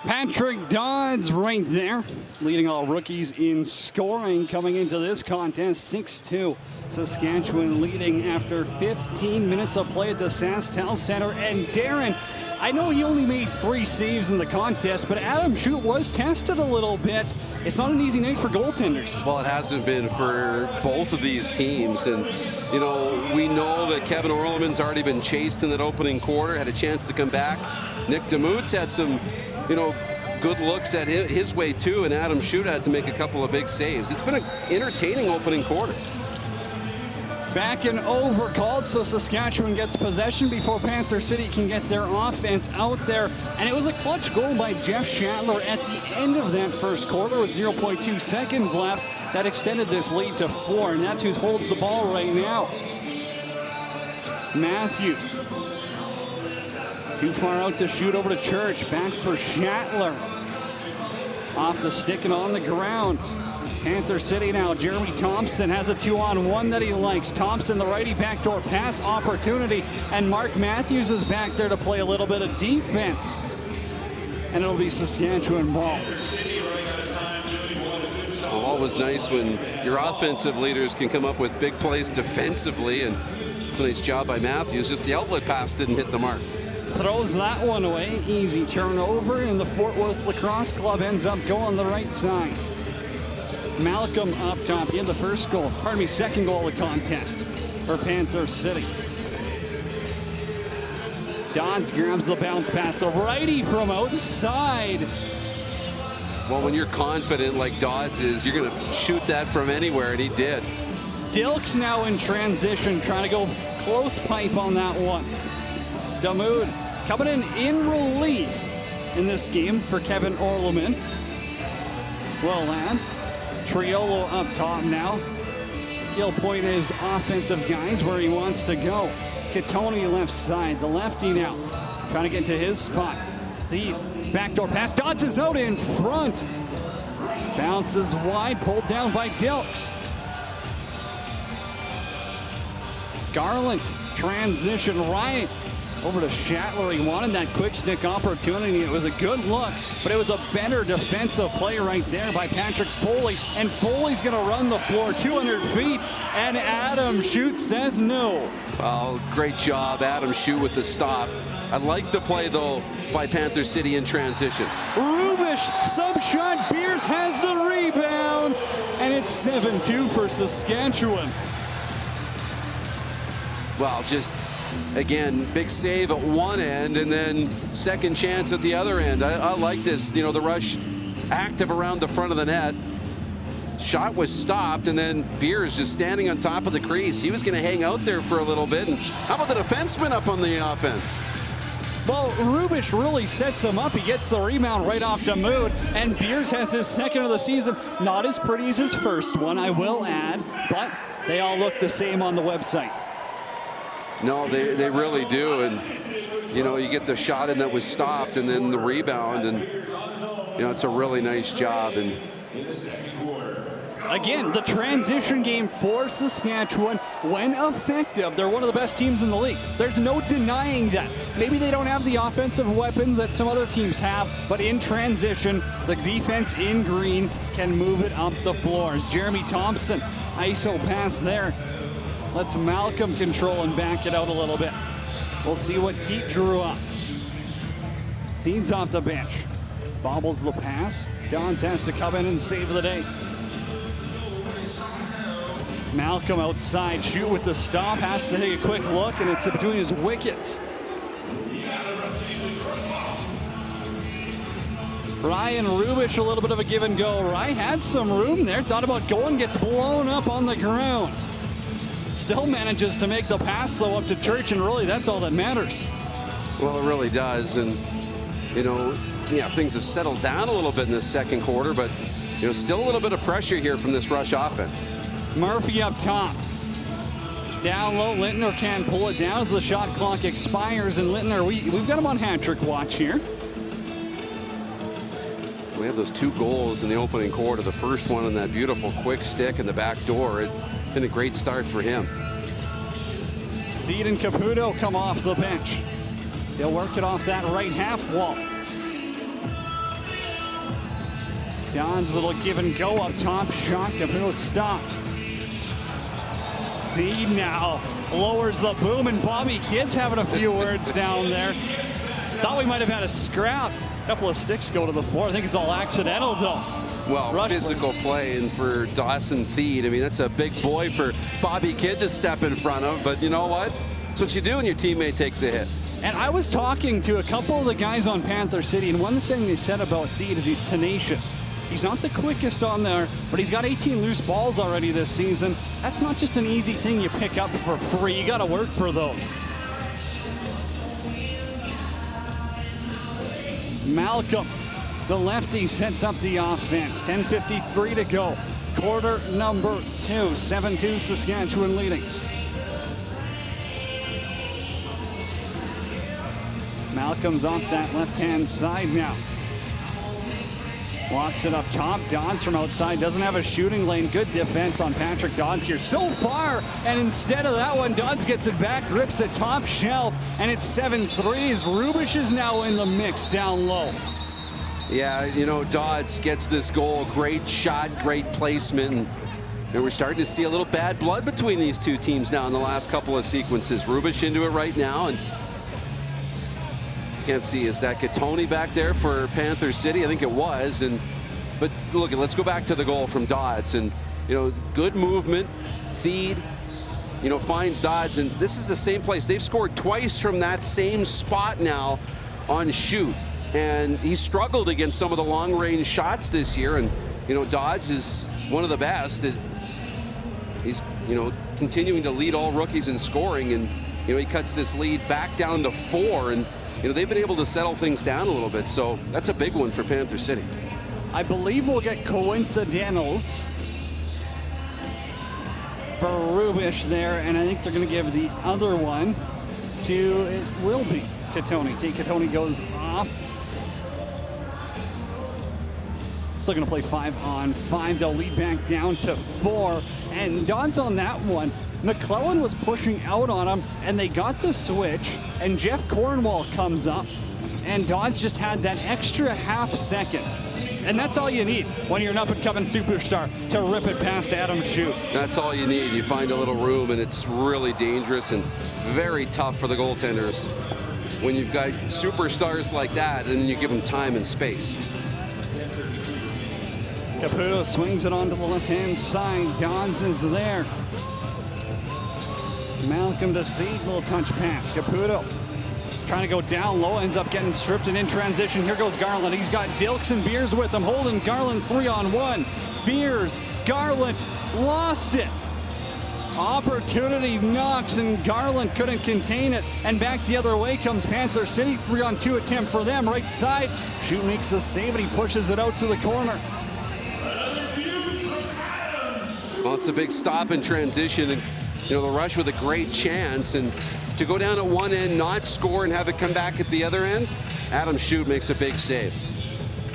Patrick Dodds right there, leading all rookies in scoring coming into this contest. 6-2. Saskatchewan leading after 15 minutes of play at the SaskTel Center. And Darren, I know he only made 3 saves in the contest, but Adam Schutt was tested a little bit. It's not an easy night for goaltenders. Well, it hasn't been for both of these teams. And, we know that Kevin Orleman's already been chased in that opening quarter, had a chance to come back. Nick DeMoot's had some, good looks at his way too, and Adam Schutt had to make a couple of big saves. It's been an entertaining opening quarter. Back and over called, so Saskatchewan gets possession before Panther City can get their offense out there. And it was a clutch goal by Jeff Schattler at the end of that first quarter with 0.2 seconds left. That extended this lead to 4, and that's who holds the ball right now. Matthews. Too far out to shoot over to Church. Back for Schattler. Off the stick and on the ground. Panther City now. Jeremy Thompson has a 2-on-1 that he likes. Thompson, the righty, backdoor pass opportunity. And Mark Matthews is back there to play a little bit of defense. And it'll be Saskatchewan ball. Well, always nice when your offensive leaders can come up with big plays defensively. And it's a nice job by Matthews. Just the outlet pass didn't hit the mark. Throws that one away. Easy turnover, and the Fort Worth Lacrosse Club ends up going the right side. Malcolm up top. He had the second goal of the contest for Panther City. Dodds grabs the bounce pass. The righty from outside. Well, when you're confident like Dodds is, you're going to shoot that from anywhere, and he did. Dilks now in transition, trying to go close pipe on that one. Damoud coming in relief. in this game for Kevin Orleman. Well, lad. Triolo up top now. He'll point his offensive guys where he wants to go. Katoni left side, the lefty now. Trying to get to his spot. The backdoor pass. Dodds is out in front. Bounces wide, pulled down by Dilks. Garland, transition right over to Shatler. He wanted that quick stick opportunity. It was a good look, but it was a better defensive play right there by Patrick Foley. And Foley's going to run the floor 200 feet, and Adam Shute says no. Well, great job, Adam Shute, with the stop. I like the play, though, by Panther City in transition. Rubish, sub shot. Beers has the rebound, and it's 7-2 for Saskatchewan. Well, just, again, big save at one end and then second chance at the other end. I like this, you know, the Rush active around the front of the net. Shot was stopped, and then Beers just standing on top of the crease. He was going to hang out there for a little bit. And how about the defenseman up on the offense? Well, Rubish really sets him up. He gets the rebound right off Damoud, and Beers has his second of the season. Not as pretty as his first one, I will add, but they all look the same on the website. No, they really do. And, you know, you get the shot in that was stopped and then the rebound, and, you know, it's a really nice job. And again, the transition game for Saskatchewan, when effective, they're one of the best teams in the league. There's no denying that. Maybe they don't have the offensive weapons that some other teams have, but in transition, the defense in green can move it up the floors. Jeremy Thompson, ISO pass there. Lets Malcolm control and back it out a little bit. We'll see what Teat drew up. Feeds off the bench. Bobbles the pass. Dons has to come in and save the day. Malcolm outside, Shute with the stop, has to take a quick look, and it's between his wickets. Ryan Rubish, a little bit of a give and go. Ryan had some room there, thought about going, gets blown up on the ground. Still manages to make the pass, though, up to Church, and really that's all that matters. well, it really does. And, you know, yeah, things have settled down a little bit in this second quarter, but, you know, still a little bit of pressure here from this Rush offense. Murphy up top. Down low, Lintner can pull it down as the shot clock expires, and Lintner, we've got him on hat-trick watch here. We had those 2 goals in the opening quarter. The first one on that beautiful quick stick in the back door. It's been a great start for him. Theed and Caputo come off the bench. They'll work it off that right half wall. Don's little give and go up top. Shot, Caputo stopped. Theed now lowers the boom, and Bobby Kidd's having a few words down there. Thought we might have had a scrap. A couple of sticks go to the floor. I think it's all accidental, though. Well, Rush physical play, and for Dawson Theed, I mean, that's a big boy for Bobby Kidd to step in front of, but you know what? That's what you do when your teammate takes a hit. And I was talking to a couple of the guys on Panther City, and one thing they said about Theed is he's tenacious. He's not the quickest on there, but he's got 18 loose balls already this season. That's not just an easy thing you pick up for free. You got to work for those. Malcolm, the lefty, sets up the offense. 10:53 to go. Quarter number 2. 7-2 Saskatchewan leading. Malcolm's off that left-hand side now. Walks it up top. Dodds from outside. Doesn't have a shooting lane. Good defense on Patrick Dodds here so far. And instead of that one, Dodds gets it back, rips it top shelf, and it's 7-3. Rubish is now in the mix down low. Yeah, you know, Dodds gets this goal. Great shot, great placement. And we're starting to see a little bad blood between these two teams now in the last couple of sequences. Rubish into it right now, and can't see, is that Katoni back there for Panther City? I think it was. But look, let's go back to the goal from Dodds, and you know, good movement. Theed, you know, finds Dodds, and this is the same place. They've scored twice from that same spot now on Shute, and he struggled against some of the long-range shots this year. And you know, Dodds is one of the best. He's, you know, continuing to lead all rookies in scoring, and you know, he cuts this lead back down to 4. And they've been able to settle things down a little bit. So that's a big one for Panther City. I believe we'll get coincidentals for Rubish there, and I think they're going to give the other one to, it will be Katoni. Tate Katoni goes off. Still going to play 5-on-5. They'll lead back down to 4. And Don's on that one. McClellan was pushing out on him, and they got the switch. And Jeff Cornwall comes up, and Dodds just had that extra half second. And that's all you need when you're an up-and-coming superstar, to rip it past Adam Shute. That's all you need. You find a little room, and it's really dangerous and very tough for the goaltenders when you've got superstars like that, and you give them time and space. Caputo swings it onto the left-hand side. Dodds is there. Malcolm to feed, little touch pass. Caputo trying to go down low, ends up getting stripped, and in transition, here goes Garland. He's got Dilks and Beers with him. Holden, Garland 3-on-1. Beers, Garland lost it. Opportunity knocks, and Garland couldn't contain it. And back the other way comes Panther City. 3-on-2 attempt for them. Right side. Shute makes the save, and he pushes it out to the corner. Well, it's a big stop in transition, and the Rush with a great chance, and to go down at one end, not score, and have it come back at the other end, Adam Shute makes a big save.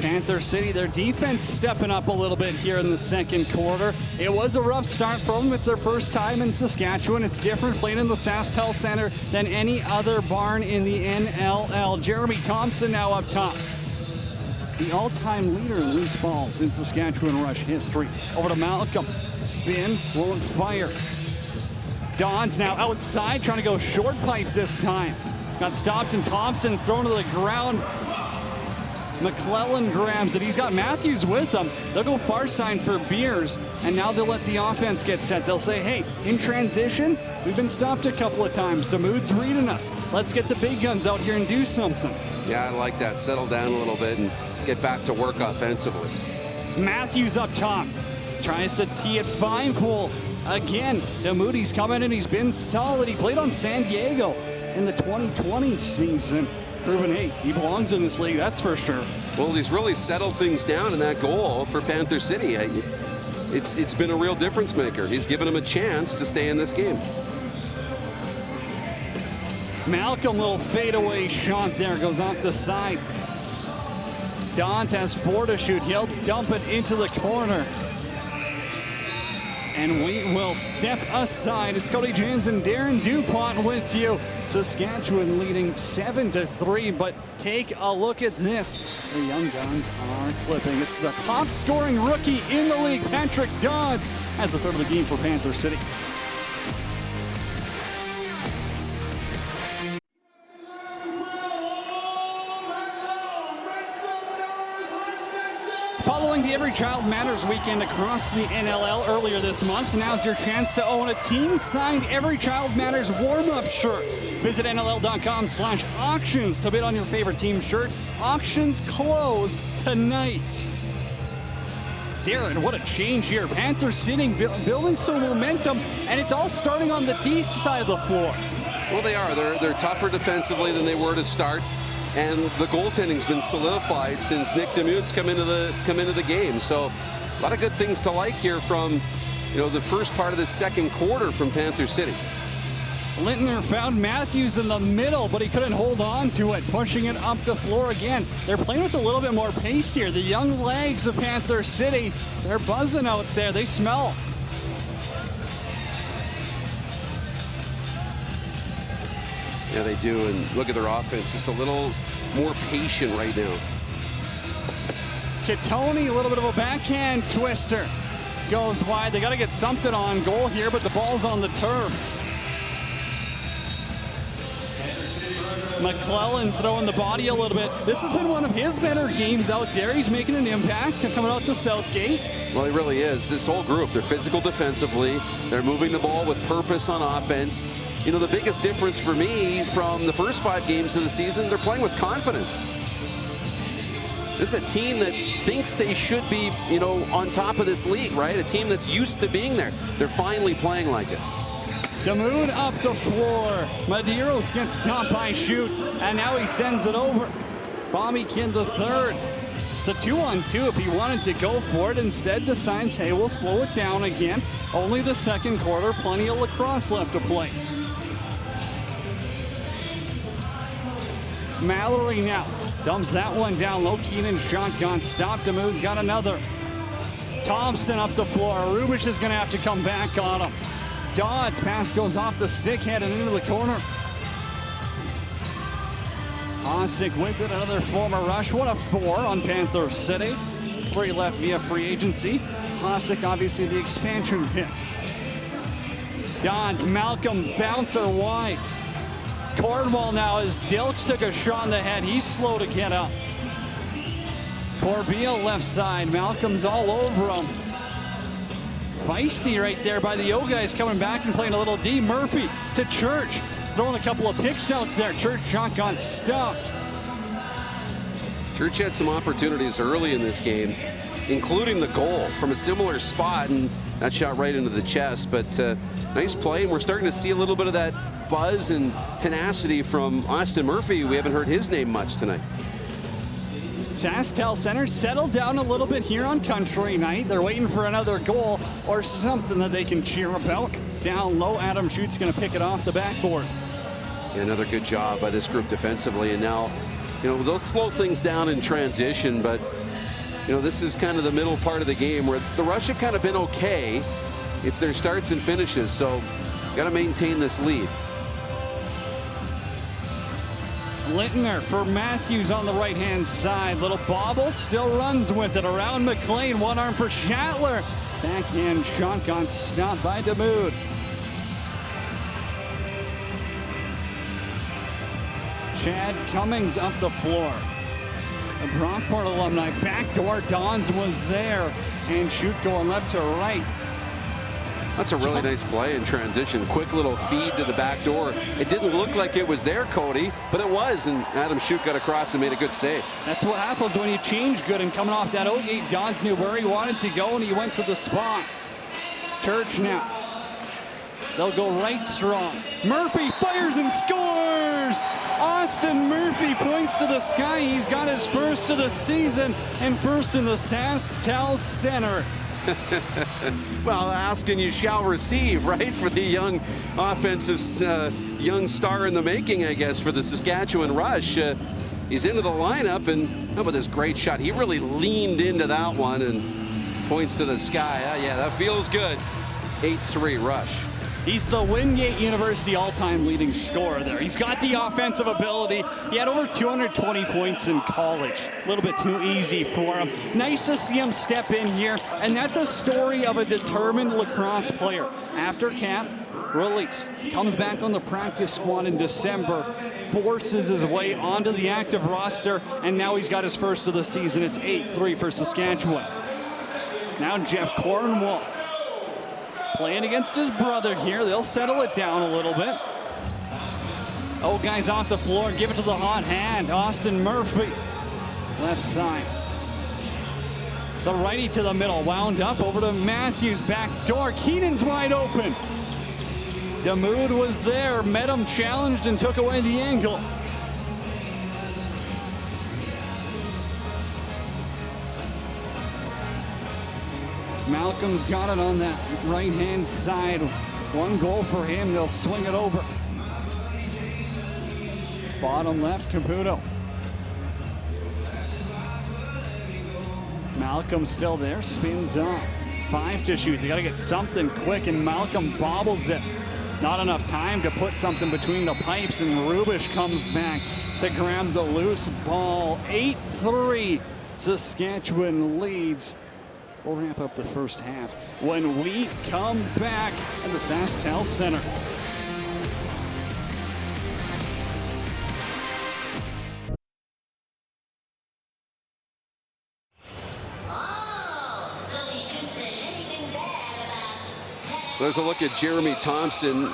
Panther City, their defense stepping up a little bit here in the second quarter. It was a rough start for them. It's their first time in Saskatchewan. It's different playing in the SaskTel Center than any other barn in the NLL. Jeremy Thompson now up top. The all-time leader in loose balls in Saskatchewan Rush history. Over to Malcolm. Spin, won't fire. Don's now outside, trying to go short pipe this time. Got stopped, and Thompson thrown to the ground. McClellan grabs it. He's got Matthews with him. They'll go far side for Beers, and now they'll let the offense get set. They'll say, hey, in transition, we've been stopped a couple of times. Damoud's reading us. Let's get the big guns out here and do something. Yeah, I like that. Settle down a little bit and get back to work offensively. Matthews up top. Tries to tee it 5-hole. Again, Damoudi's coming in. He's been solid. He played on San Diego in the 2020 season. Proven, hey, he belongs in this league, that's for sure. Well, he's really settled things down in that goal for Panther City. It's been a real difference maker. He's given him a chance to stay in this game. Malcolm, little fadeaway shot there, goes off the side. Dons has 4 to shoot. He'll dump it into the corner. And we will step aside. It's Cody Jans and Darren DuPont with you. Saskatchewan leading 7-3, but take a look at this. The Young Guns are clipping. It's the top scoring rookie in the league, Patrick Dodds, as the third of the game for Panther City. Following the Every Child Matters weekend across the NLL earlier this month, now's your chance to own a team-signed Every Child Matters warm-up shirt. Visit NLL.com/auctions to bid on your favorite team shirt. Auctions close tonight. Darren, what a change here. Panther City building some momentum, and it's all starting on the D side of the floor. Well, they are. They're tougher defensively than they were to start. And the goaltending's been solidified since Nick Damoud's come into the game. So a lot of good things to like here from the first part of the second quarter from Panther City. Lintner found Matthews in the middle, but he couldn't hold on to it, pushing it up the floor again. They're playing with a little bit more pace here. The young legs of Panther City, they're buzzing out there. They smell. Yeah, they do, and look at their offense, just a little more patient right now. Katoni, a little bit of a backhand twister. Goes wide. They got to get something on goal here, but the ball's on the turf. McClellan throwing the body a little bit. This has been one of his better games out there. He's making an impact coming out to Southgate. Well, he really is. This whole group, they're physical defensively. They're moving the ball with purpose on offense. The biggest difference for me from the first 5 games of the season, they're playing with confidence. This is a team that thinks they should be, on top of this league, right? A team that's used to being there. They're finally playing like it. Damoud up the floor. Medeiros gets stopped by Shoot, and now he sends it over. Bobby Kidd the third. It's a 2-on-2 if he wanted to go for it. Instead decides, hey, we'll slow it down again. Only the second quarter, plenty of lacrosse left to play. Mallory now dumps that one down low. Keenan shotgun stop. Damoud's got another. Thompson up the floor. Rubish is going to have to come back on him. Dodds pass goes off the stick, headed into the corner. Hossack with it, another former Rush. What a 4 on Panther City. 3 left via free agency. Hossack obviously the expansion pick. Dodds, Malcolm, bouncer wide. Cornwall now as Dilks took a shot in the head. He's slow to get up. Corbeil left side. Malcolm's all over him. Feisty right there by the O guys coming back and playing a little D. Murphy to Church. Throwing a couple of picks out there. Church shotgun stuffed. Church had some opportunities early in this game, including the goal from a similar spot, and that shot right into the chest. But nice play, and we're starting to see a little bit of that buzz and tenacity from Austin Murphy. We haven't heard his name much tonight. SaskTel Center settled down a little bit here on Country Night. They're waiting for another goal or something that they can cheer about. Down low, Adam Schutt's going to pick it off the backboard. Yeah, another good job by this group defensively. And now, they'll slow things down in transition, but, this is kind of the middle part of the game where the Rush have kind of been okay. It's their starts and finishes, so got to maintain this lead. Littner for Matthews on the right-hand side. Little bobble, still runs with it around McLean. One arm for Shatler. Backhand shotgun stopped by Damoud. Chad Cummings up the floor. A Brockport alumni. Backdoor Dons was there. And Shoot going left to right. That's a really nice play in transition. Quick little feed to the back door. It didn't look like it was there, Cody, but it was, and Adam Schutt got across and made a good save. That's what happens when you change good, and coming off that 08, Dons knew where he wanted to go, and he went to the spot. Church now. They'll go right strong. Murphy fires and scores! Austin Murphy points to the sky. He's got his first of the season and first in the SaskTel Center. Well, ask and you shall receive, right? For the young offensive, young star in the making, I guess, for the Saskatchewan Rush. He's into the lineup, and how about this great shot? He really leaned into that one and points to the sky. Yeah, that feels good. 8-3 Rush. He's the Wingate University all-time leading scorer there. He's got the offensive ability. He had over 220 points in college. A little bit too easy for him. Nice to see him step in here, and that's a story of a determined lacrosse player. After camp, released, comes back on the practice squad in December, forces his way onto the active roster, and now he's got his first of the season. It's 8-3 for Saskatchewan. Now Jeff Cornwall. Playing against his brother here. They'll settle it down a little bit. Oh, guys off the floor. Give it to the hot hand. Austin Murphy. Left side. The righty to the middle. Wound up over to Matthews. Back door. Keenan's wide open. Damoud was there. Met him, challenged, and took away the angle. Malcolm's got it on that right-hand side. One goal for him. They'll swing it over. Bottom left, Caputo. Malcolm still there, spins off. 5 to shoot. They got to get something quick, and Malcolm bobbles it. Not enough time to put something between the pipes, and Rubish comes back to grab the loose ball. 8-3. Saskatchewan leads. We'll wrap up the first half when we come back at the SaskTel Center. There's a look at Jeremy Thompson.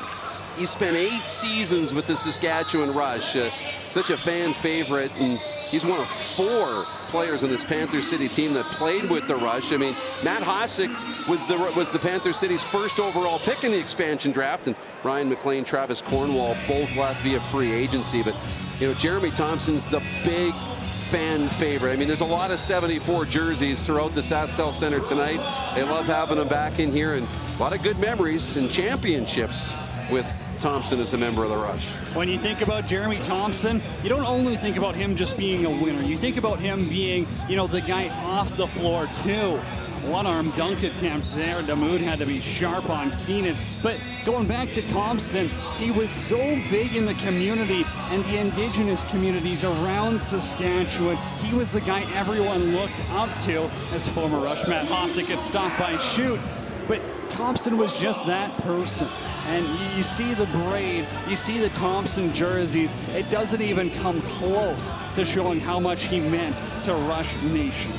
He spent 8 seasons with the Saskatchewan Rush. such a fan favorite, and he's one of 4 players in this Panther City team that played with the Rush. I mean, Matt Hossack was the Panther City's first overall pick in the expansion draft, and Ryan McLean, Travis Cornwall both left via free agency. But Jeremy Thompson's the big fan favorite. I mean, there's a lot of 74 jerseys throughout the SaskTel Center tonight. They love having him back in here, and a lot of good memories and championships with Thompson as a member of the Rush. When you think about Jeremy Thompson, you don't only think about him just being a winner. You think about him being, the guy off the floor too. One-arm dunk attempt there. Damoud had to be sharp on Keenan. But going back to Thompson, he was so big in the community and the Indigenous communities around Saskatchewan. He was the guy everyone looked up to. As former Rush Matt Hossack gets stopped by Shoot. But Thompson was just that person. And you see the braid, you see the Thompson jerseys. It doesn't even come close to showing how much he meant to Rush Nation.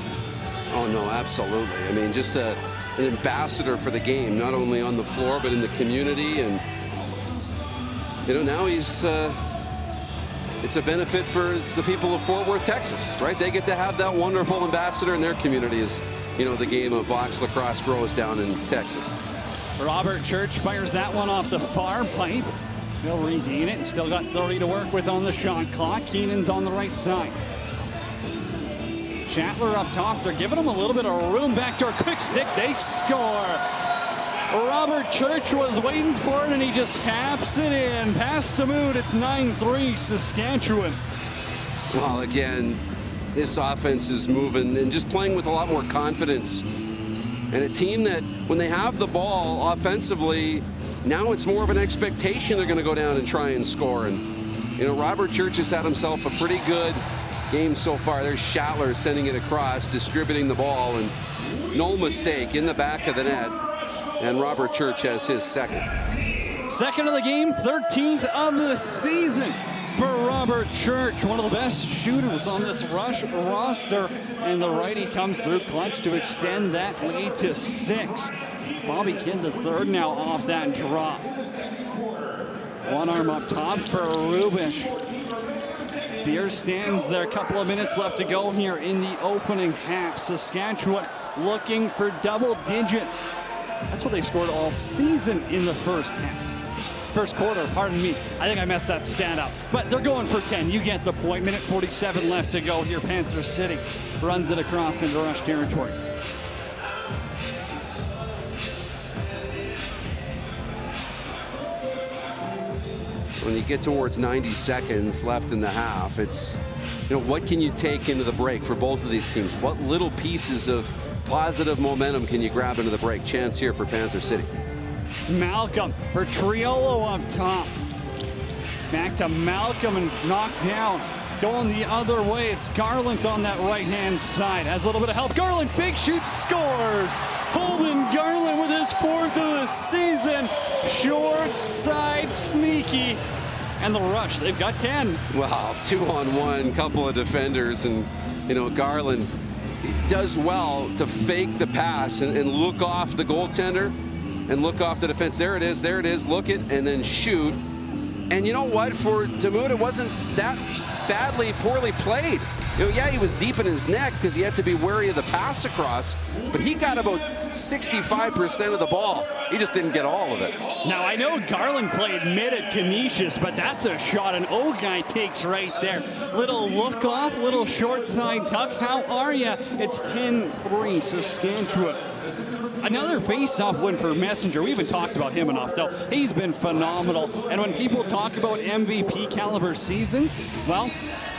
Oh, no, absolutely. I mean, just an ambassador for the game, not only on the floor, but in the community. And, now he's, it's a benefit for the people of Fort Worth, Texas, right? They get to have that wonderful ambassador in their community as, the game of box lacrosse grows down in Texas. Robert Church fires that one off the far pipe. He'll regain it. Still got 30 to work with on the shot clock. Keenan's on the right side. Shatler up top. They're giving him a little bit of room. Backdoor quick stick. They score. Robert Church was waiting for it, and he just taps it in. Past Damoud. It's 9-3 Saskatchewan. Well, again, this offense is moving and just playing with a lot more confidence. And a team that, when they have the ball offensively, now it's more of an expectation they're going to go down and try and score. And, Robert Church has had himself a pretty good game so far. There's Shatler sending it across, distributing the ball, and no mistake in the back of the net. And Robert Church has his second. Second of the game, 13th of the season for Robert Church, one of the best shooters on this Rush roster, and the righty comes through clutch to extend that lead to 6. Bobby Kidd the third now off that drop. One arm up top for Rubish. Beer stands there, a couple of minutes left to go here in the opening half. Saskatchewan looking for double digits. That's what they've scored all season in the first half. First quarter, pardon me. I think I messed that stat up. But they're going for 10. You get the point. Minute 47 left to go here. Panther City runs it across into Rush territory. When you get towards 90 seconds left in the half, it's, what can you take into the break for both of these teams? What little pieces of positive momentum can you grab into the break? Chance here for Panther City. Malcolm for Triolo up top. Back to Malcolm, and it's knocked down. Going the other way, it's Garland on that right-hand side. Has a little bit of help. Garland fake shoots, scores. Holden Garland with his 4th of the season. Short side sneaky. And the Rush, they've got 10. Wow, 2-on-1, couple of defenders, and Garland does well to fake the pass and look off the goaltender and look off the defense. There it is, look it, and then shoot. And you know what? For Damoud, it wasn't that poorly played. Yeah, he was deep in his neck because he had to be wary of the pass across, but he got about 65% of the ball. He just didn't get all of it. Now, I know Garland played mid at Canisius, but that's a shot an O-guy takes right there. Little look off, little short side tuck. How are ya? It's 10-3 Saskatchewan. Another face-off win for Messenger. We haven't talked about him enough, though. He's been phenomenal. And when people talk about MVP caliber seasons, well,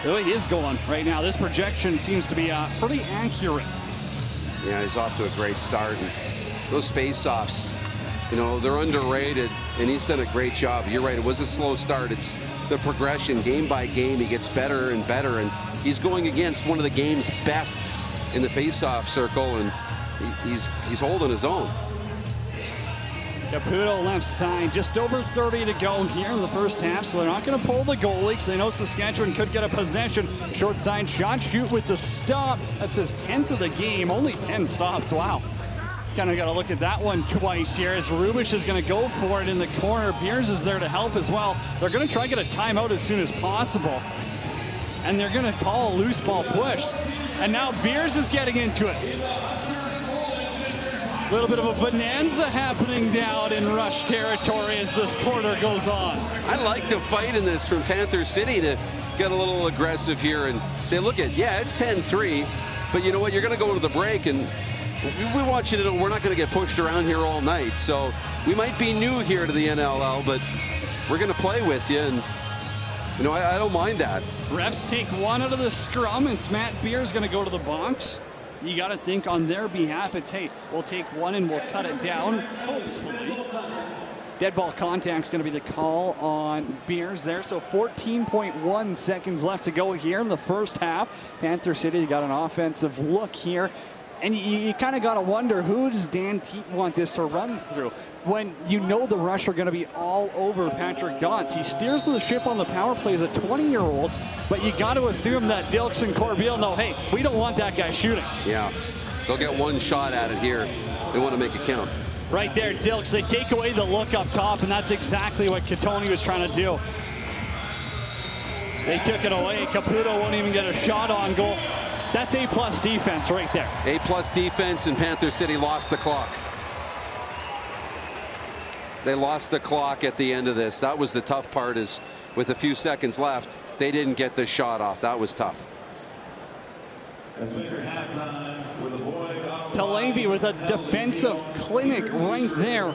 the way he is going right now, this projection seems to be pretty accurate. Yeah, he's off to a great start. And those face-offs, they're underrated, and he's done a great job. You're right, it was a slow start. It's the progression, game by game. He gets better and better, and he's going against one of the game's best in the face-off circle, and he's holding his own. Caputo left side, just over 30 to go here in the first half, so they're not going to pull the goalie because they know Saskatchewan could get a possession. Short side shot, shoot with the stop. That's his 10th of the game, only 10 stops, wow. Kind of got to look at that one twice here as Rubish is going to go for it in the corner. Beers is there to help as well. They're going to try to get a timeout as soon as possible. and they're going to call a loose ball push. And now Beers is getting into it. A little bit of a bonanza happening down in Rush territory as this quarter goes on. I'd like to fight in this from Panther City to get a little aggressive here and say, look at, yeah, it's 10-3, but you know what, you're going to go to the break, and we want you to know we're not going to get pushed around here all night. So we might be new here to the NLL, but we're going to play with you, and you know, I don't mind that. Refs take one out of the scrum. It's Matt Beers going to go to the box. You got to think on their behalf. It's, hey, we'll take one and we'll cut it down, hopefully. Dead ball contact's going to be the call on Beers there. So 14.1 seconds left to go here in the first half. Panther City got an offensive look here. And you kind of got to wonder, who does Dan Teat want this to run through? When you know the Rush are going to be all over Patrick Dotz. He steers the ship on the power play as a 20-year-old, but you got to assume that Dilks and Corbeil know, hey, we don't want that guy shooting. Yeah, they'll get one shot at it here. They want to make it count. Right there, Dilks, they take away the look up top, and that's exactly what Katoni was trying to do. They took it away. Caputo won't even get a shot on goal. That's A+ defense right there. A+ defense, and Panther City lost the clock. They lost the clock at the end of this. That was the tough part, is with a few seconds left, they didn't get the shot off. That was tough. Talevy with a defensive clinic right there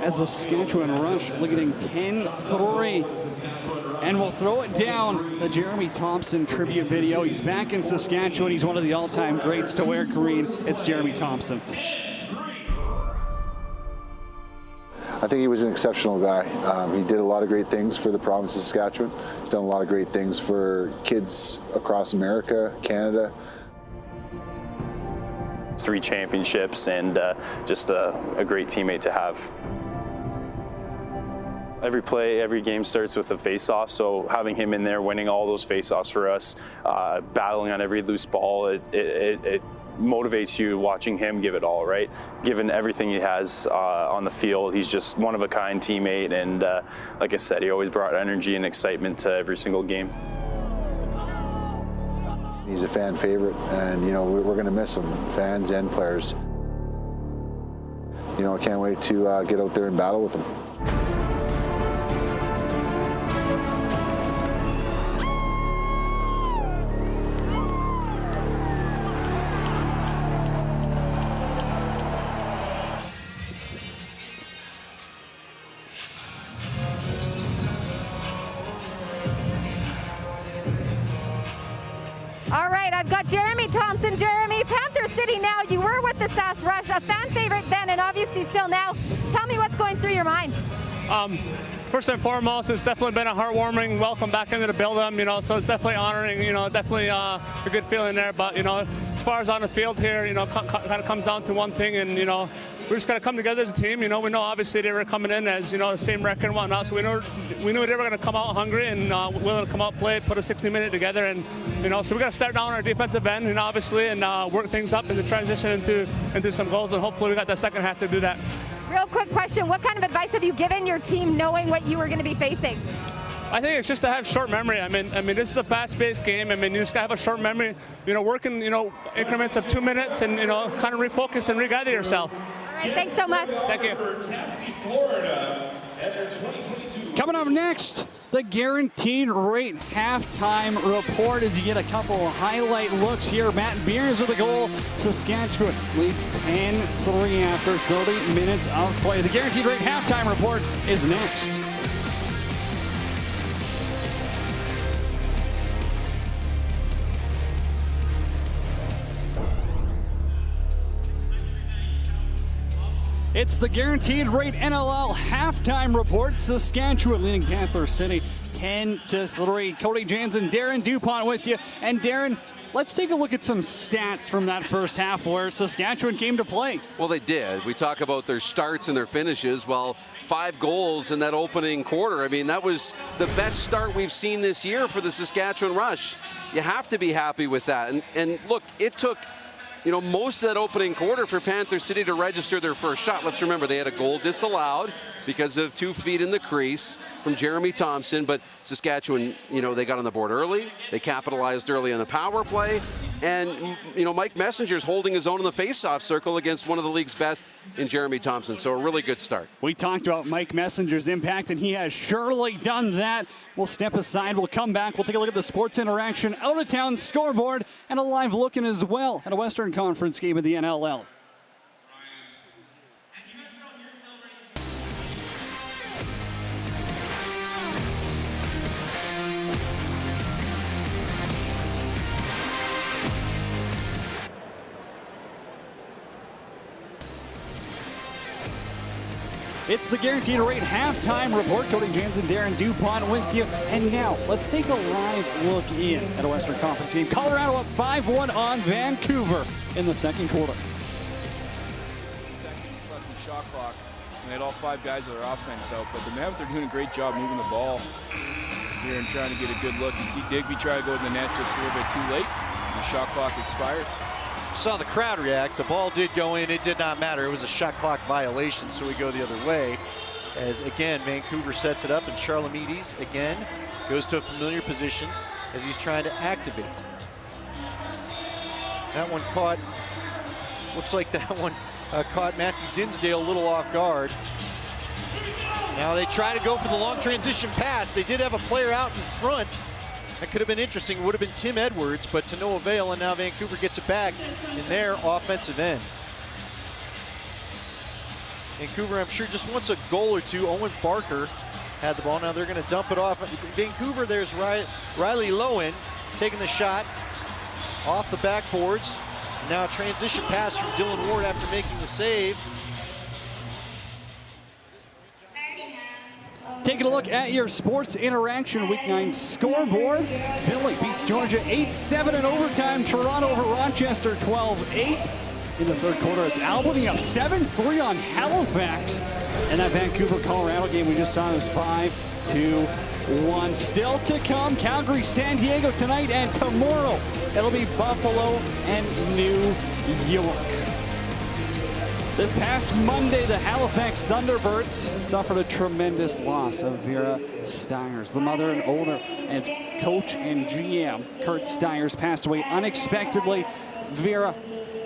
as the Saskatchewan Rush leading 10-3. And we'll throw it down the Jeremy Thompson tribute video. He's back in Saskatchewan. He's one of the all-time greats to wear green. It's Jeremy Thompson. I think he was an exceptional guy. He did a lot of great things for the province of Saskatchewan. He's done a lot of great things for kids across America, Canada. 3 championships, and just a great teammate to have. Every play, every game starts with a face-off, so having him in there winning all those face-offs for us, battling on every loose ball, it motivates you watching him give it all, right? Given everything he has on the field, he's just one of a kind teammate, and like I said, he always brought energy and excitement to every single game. He's a fan favorite, and you know, we're going to miss him, fans and players. You know, I can't wait to get out there and battle with him. All right, I've got Jeremy Thompson. Jeremy, Panther City now. You were with the Sask Rush, a fan favorite then and obviously still now. Tell me what's going through your mind. First and foremost, it's definitely been a heartwarming welcome back into the building, you know, so it's definitely honoring, you know, definitely a good feeling there. But, you know, as far as on the field here, you know, kind of comes down to one thing, and, you know, we're just going to come together as a team. You know, we know obviously they were coming in as, you know, the same record and whatnot, so we knew they were going to come out hungry and willing to come out, play, put a 60-minute together, and, you know, so we're going to start down our defensive end, you know, obviously, and work things up in the transition into some goals, and hopefully we got that second half to do that. Real quick question, what kind of advice have you given your team knowing what you were going to be facing? I think it's just to have short memory. I mean, this is a fast-paced game. I mean, you just got to have a short memory, you know, working, you know, increments of 2 minutes and, you know, kind of refocus and regather yourself. All right, thanks so much. Thank you. Coming up next, the Guaranteed Rate halftime report as you get a couple of highlight looks here. Matt Beers with the goal. Saskatchewan leads 10-3 after 30 minutes of play. The Guaranteed Rate halftime report is next. It's the Guaranteed Rate NLL halftime report. Saskatchewan leading Panther City 10-3. Cody Jansen, Darren Dupont with you. And Darren, let's take a look at some stats from that first half where Saskatchewan came to play. Well, they did. We talk about their starts and their finishes. Well, 5 goals in that opening quarter. I mean, that was the best start we've seen this year for the Saskatchewan Rush. You have to be happy with that. And look, it took most of that opening quarter for Panther City to register their first shot. Let's remember they had a goal disallowed because of 2 feet in the crease from Jeremy Thompson, but Saskatchewan, they got on the board early. They capitalized early on the power play. And, Mike Messenger's holding his own in the face-off circle against one of the league's best in Jeremy Thompson. So a really good start. We talked about Mike Messenger's impact, and he has surely done that. We'll step aside. We'll come back. We'll take a look at the Sports Interaction out-of-town scoreboard and a live look-in as well at a Western Conference game of the NLL. It's the Guaranteed Rate halftime report. Cody Jansen, Darren DuPont with you. And now, let's take a live look in at a Western Conference game. Colorado up 5-1 on Vancouver in the second quarter. Seconds left in the shot clock. And they had all 5 guys of their offense out. But the Mavs are doing a great job moving the ball here and trying to get a good look. You see Digby try to go to the net just a little bit too late. And the shot clock expires. Saw the crowd react. The ball did go in. It did not matter. It was a shot clock violation, so we go the other way. As, again, Vancouver sets it up, and Charlamides, again, goes to a familiar position as he's trying to activate. That one caught, looks like that one caught Matthew Dinsdale a little off guard. Now they try to go for the long transition pass. They did have a player out in front. That could have been interesting. It would have been Tim Edwards, but to no avail, and now Vancouver gets it back in their offensive end. Vancouver, I'm sure, just wants a goal or two. Owen Barker had the ball. Now they're going to dump it off. Vancouver, there's Riley Lowen taking the shot off the backboards. Now a transition pass from Dylan Ward after making the save. Taking a look at your Sports Interaction Week 9 scoreboard. Philly beats Georgia 8-7 in overtime. Toronto over Rochester 12-8. In the third quarter, it's Albany up 7-3 on Halifax. And that Vancouver-Colorado game we just saw was 5-1. Still to come, Calgary-San Diego tonight, and tomorrow it'll be Buffalo and New York. This past Monday, the Halifax Thunderbirds suffered a tremendous loss of Vera Stiers. The mother and owner and coach and GM, Kurt Stiers, passed away unexpectedly. Vera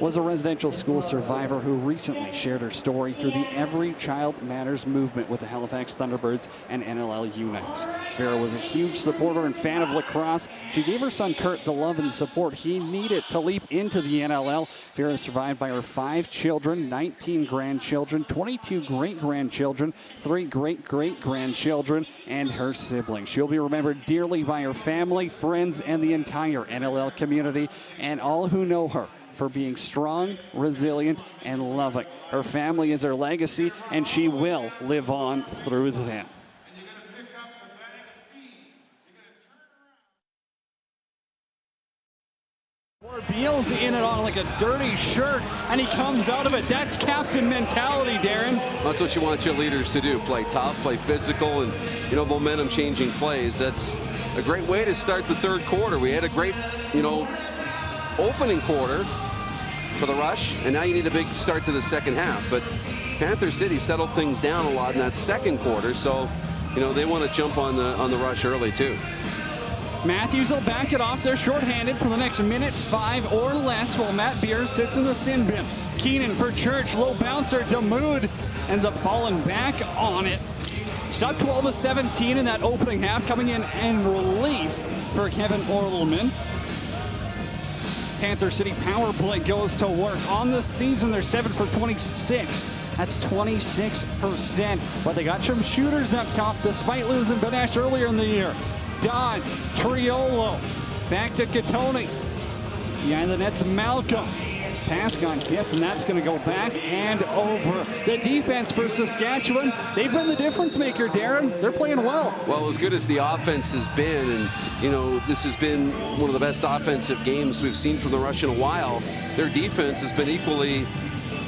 was a residential school survivor who recently shared her story through the Every Child Matters movement with the Halifax Thunderbirds and NLL Unites. Vera was a huge supporter and fan of lacrosse. She gave her son Kurt the love and support he needed to leap into the NLL. Vera is survived by her 5 children, 19 grandchildren, 22 great-grandchildren, 3 great-great-grandchildren, and her siblings. She'll be remembered dearly by her family, friends, and the entire NLL community, and all who know her for being strong, resilient, and loving. Her family is her legacy, and she will live on through them. Beal's in it on like a dirty shirt, and he comes out of it. That's captain mentality, Darren. That's what you want your leaders to do. Play tough, play physical, and, momentum-changing plays. That's a great way to start the third quarter. We had a great, opening quarter for the Rush, and now you need a big start to the second half. But Panther City settled things down a lot in that second quarter, so they want to jump on the Rush early too. Matthews will back it off. They're shorthanded for the next minute, 5 or less, while Matt Beer sits in the sin bin. Keenan for Church, low bouncer. Damoud ends up falling back on it. Stop 12-17 in that opening half, coming in relief for Kevin Orleman. Panther City power play goes to work. On the season, they're 7 for 26. That's 26%. But they got some shooters up top despite losing Benesh earlier in the year. Dodds, Triolo, back to Katoni. Behind the net's Malcolm. Pass got kicked, and that's going to go back and over. The defense for Saskatchewan, they've been the difference maker, Darren. They're playing well. Well, as good as the offense has been, and, this has been one of the best offensive games we've seen from the Rush in a while, their defense has been equally,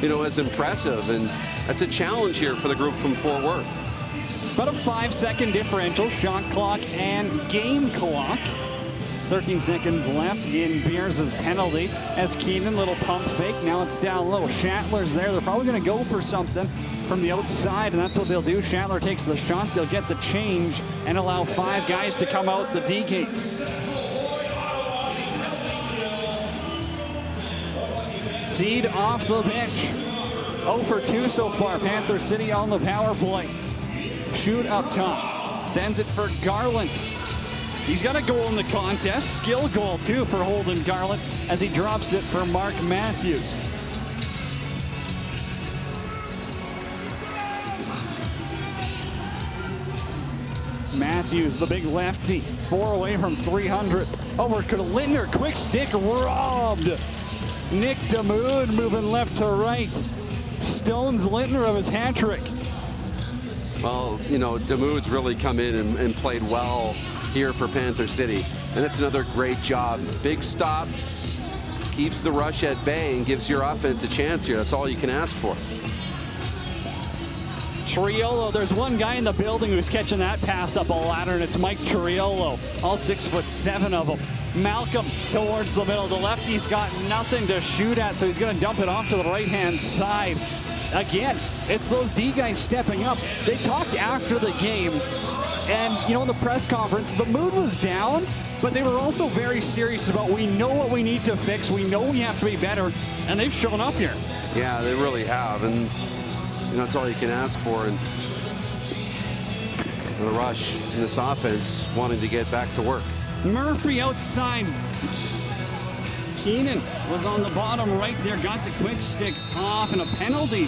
as impressive, and that's a challenge here for the group from Fort Worth. About a 5-second differential, shot clock and game clock. 13 seconds left in Beers' penalty as Keenan, little pump fake. Now it's down low. Shatler's there. They're probably going to go for something from the outside, and that's what they'll do. Shatler takes the shot. They'll get the change and allow 5 guys to come out the D gate. Feed off the bench. 0 for 2 so far. Panther City on the power play. Shoot up top. Sends it for Garland. He's got a goal in the contest. Skill goal, too, for Holden Garland as he drops it for Mark Matthews. Matthews, the big lefty. 4 away from 300. Over to Lintner. Quick stick robbed. Nick Damoud moving left to right. Stones Lintner of his hat trick. Well, you know, Damoud's really come in and played well here for Panther City. And that's another great job. Big stop, keeps the rush at bay and gives your offense a chance here. That's all you can ask for. Triolo, there's one guy in the building who's catching that pass up a ladder, and it's Mike Triolo. All 6'7" of them. Malcolm towards the middle. The lefty's got nothing to shoot at, so he's going to dump it off to the right-hand side. Again, it's those D guys stepping up. They talked after the game, and you know, in the press conference, the mood was down, but they were also very serious about, we know what we need to fix, we know we have to be better, and they've shown up here. Yeah, they really have, and you know, that's all you can ask for. And the rush in this offense wanting to get back to work. Murphy outside. Keenan was on the bottom right there, got the quick stick off, and a penalty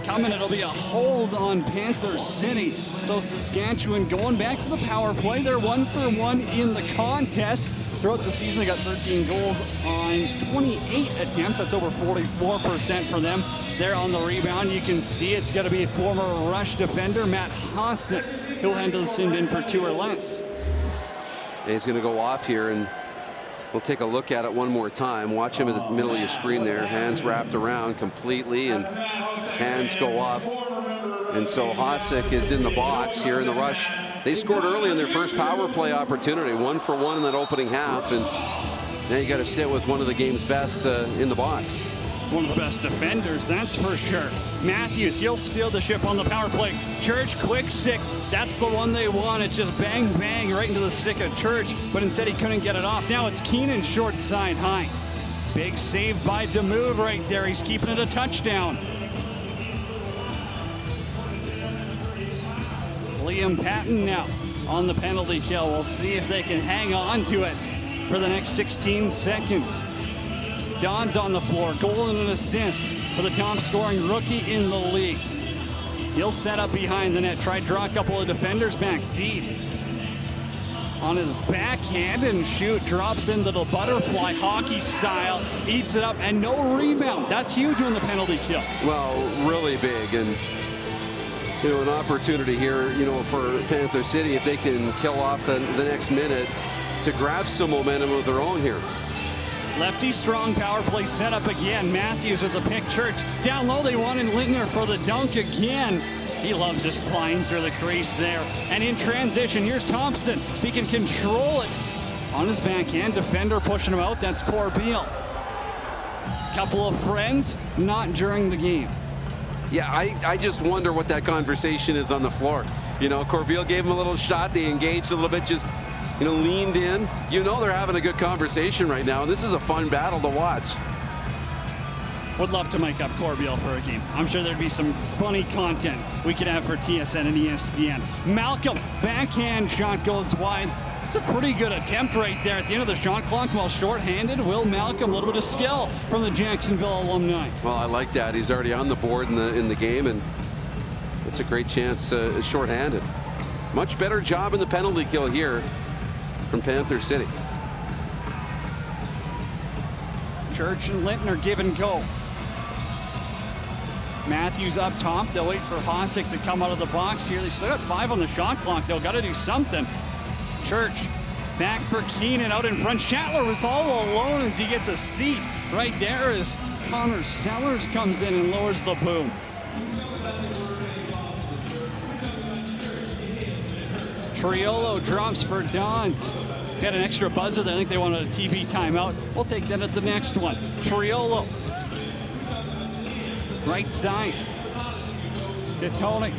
coming. It'll be a hold on Panther City. So Saskatchewan going back to the power play. They're 1 for 1 in the contest. Throughout the season, they got 13 goals on 28 attempts. That's over 44% for them. There on the rebound, you can see it's going to be former Rush defender Matt Hossack. He'll handle the sin bin for 2 or less. And he's going to go off here, and we'll take a look at it one more time. Watch him in the middle of your screen there. Hands wrapped around completely, and hands go up. And so Hossack is in the box here in the Rush. They scored early in their first power play opportunity, 1 for 1 in that opening half, and now you got to sit with one of the game's best in the box. One of the best defenders, that's for sure. Matthews, he'll steal the ship on the power play. Church, quick stick, that's the one they want. It's just bang, bang right into the stick of Church, but instead he couldn't get it off. Now it's Keenan short side high. Big save by Damoud right there. He's keeping it a touchdown. Liam Patton now on the penalty kill. We'll see if they can hang on to it for the next 16 seconds. Don's on the floor, goal and an assist for the top scoring rookie in the league. He'll set up behind the net, try to draw a couple of defenders back. Feed on his backhand and shoot, drops into the butterfly hockey style, eats it up, and no rebound. That's huge on the penalty kill. Well, really big, and you know, an opportunity here, you know, for Panther City if they can kill off the next minute to grab some momentum of their own here. Lefty strong power play set up again. Matthews with the pick. Church down low. They wanted Lintner for the dunk again. He loves just flying through the crease there. And in transition, here's Thompson. He can control it on his backhand. Defender pushing him out. That's Corbeil. Couple of friends, not during the game. Yeah, I just wonder what that conversation is on the floor. You know, Corbeil gave him a little shot. They engaged a little bit, just, you know, leaned in. You know they're having a good conversation right now, and this is a fun battle to watch. Would love to mic up Corbeil for a game. I'm sure there'd be some funny content we could have for TSN and ESPN. Malcolm, backhand shot goes wide. It's a pretty good attempt right there at the end of the shot clock while shorthanded. Will Malcolm, a little bit of skill from the Jacksonville alumni. Well, I like that. He's already on the board in the game, and it's a great chance shorthanded. Much better job in the penalty kill here from Panther City. Church and Lintner give and go. Matthews up top. They'll wait for Hossack to come out of the box here. They still got 5 on the shot clock, though. Got to do something. Church back for Keenan out in front. Shatler was all alone as he gets a seat right there as Connor Sellers comes in and lowers the boom. Triolo drops for Dons. They had an extra buzzer there. I think they wanted a TV timeout. We'll take that at the next one. Triolo. Right side. Gattoni.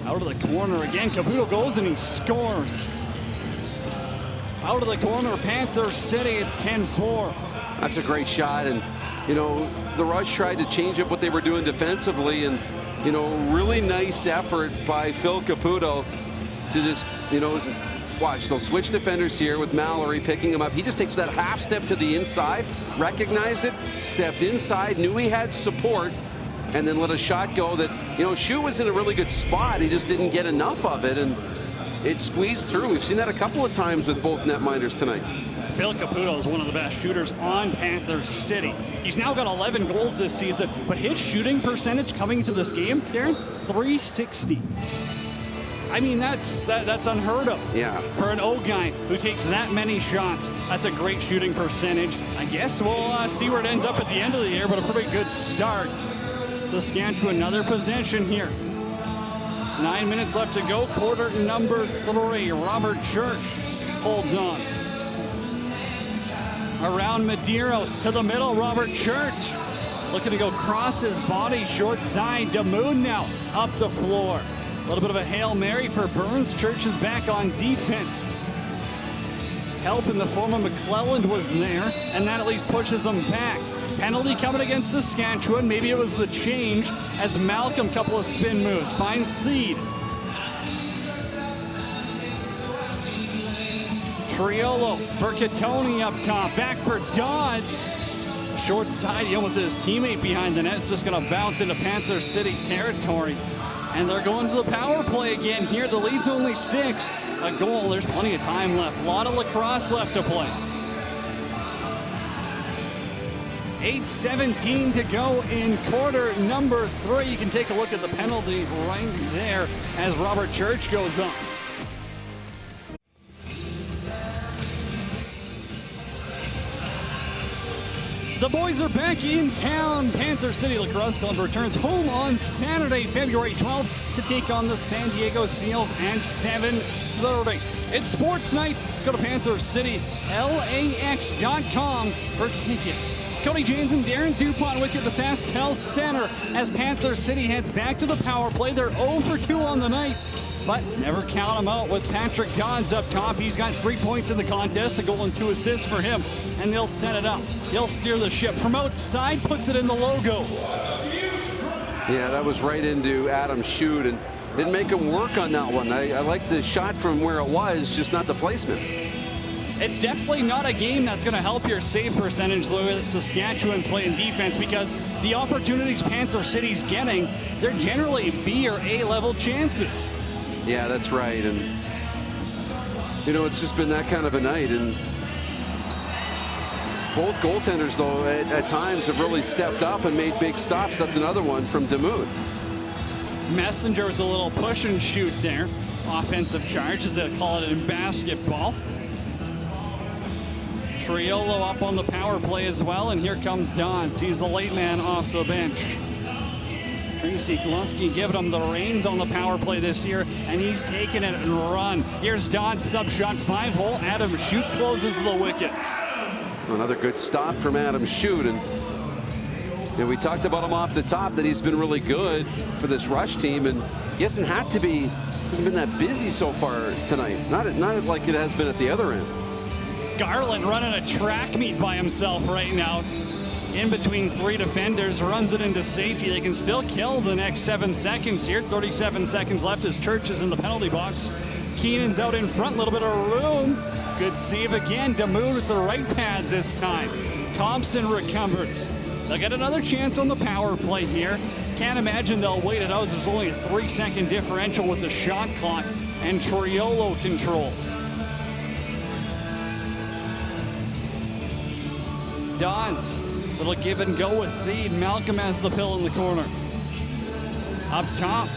Out of the corner again. Caputo goes and he scores. Out of the corner, Panther City. It's 10-4. That's a great shot. And, you know, the Rush tried to change up what they were doing defensively. And, you know, really nice effort by Phil Caputo to just, you know, watch. They'll switch defenders here with Mallory picking him up. He just takes that half step to the inside, recognized it, stepped inside, knew he had support, and then let a shot go that, you know, Shu was in a really good spot. He just didn't get enough of it, and it squeezed through. We've seen that a couple of times with both netminders tonight. Phil Caputo is one of the best shooters on Panther City. He's now got 11 goals this season, but his shooting percentage coming to this game, Darren, .360. I mean, that's unheard of. Yeah. For an O guy who takes that many shots, that's a great shooting percentage. I guess we'll see where it ends up at the end of the year, but a pretty good start. Saskatchewan, another possession here. 9 minutes left to go. Quarter number 3. Robert Church holds on. Around Medeiros to the middle. Robert Church looking to go cross his body short side. Damoud now up the floor. A little bit of a Hail Mary for Burns. Church is back on defense. Help in the form of McClelland was there, and that at least pushes them back. Penalty coming against Saskatchewan. Maybe it was the change as Malcolm, couple of spin moves, finds lead. Triolo for Gattoni up top. Back for Dodds. Short side, he almost had his teammate behind the net. It's just going to bounce into Panther City territory. And they're going to the power play again here. The lead's only 6. A goal, there's plenty of time left. A lot of lacrosse left to play. 8:17 to go in quarter number 3. You can take a look at the penalty right there as Robert Church goes on. The boys are back in town. Panther City Lacrosse Club returns home on Saturday, February 12th to take on the San Diego Seals at 7:30. It's sports night. Go to PantherCityLAX.com for tickets. Cody Janes and Darren DuPont with you at the SaskTel Center as Panther City heads back to the power play. They're 0 for 2 on the night, but never count them out with Patrick Dodds up top. He's got 3 points in the contest, a goal and 2 assists for him, and they'll set it up. They'll steer the ship from outside, puts it in the logo. Yeah, that was right into Adam Shute, and didn't make him work on that one. I like the shot from where it was, just not the placement. It's definitely not a game that's going to help your save percentage the way that Saskatchewan's playing defense, because the opportunities Panther City's getting, they're generally B or A level chances. Yeah, that's right. And, you know, it's just been that kind of a night. And both goaltenders, though, at times have really stepped up and made big stops. That's another one from Damoud. Messenger with a little push and shoot there. Offensive charge, as they call it in basketball. Triolo up on the power play as well, and here comes Dodds. He's the late man off the bench. Tracy Kluski giving him the reins on the power play this year, and he's taking it and run. Here's Dodds, sub shot, 5-hole. Adam Shute closes the wickets. Another good stop from Adam Shute, and we talked about him off the top that he's been really good for this Rush team, and he hasn't been that busy so far tonight. Not like it has been at the other end. Garland running a track meet by himself right now. In between 3 defenders, runs it into safety. They can still kill the next 7 seconds here. 37 seconds left as Church is in the penalty box. Keenan's out in front, a little bit of room. Good save again. Damoud with the right pad this time. Thompson recovers. They'll get another chance on the power play here. Can't imagine they'll wait it out. There's only a 3-second differential with the shot clock, and Triolo controls. Dodds, little give and go with Theed. Malcolm has the pill in the corner. Up top.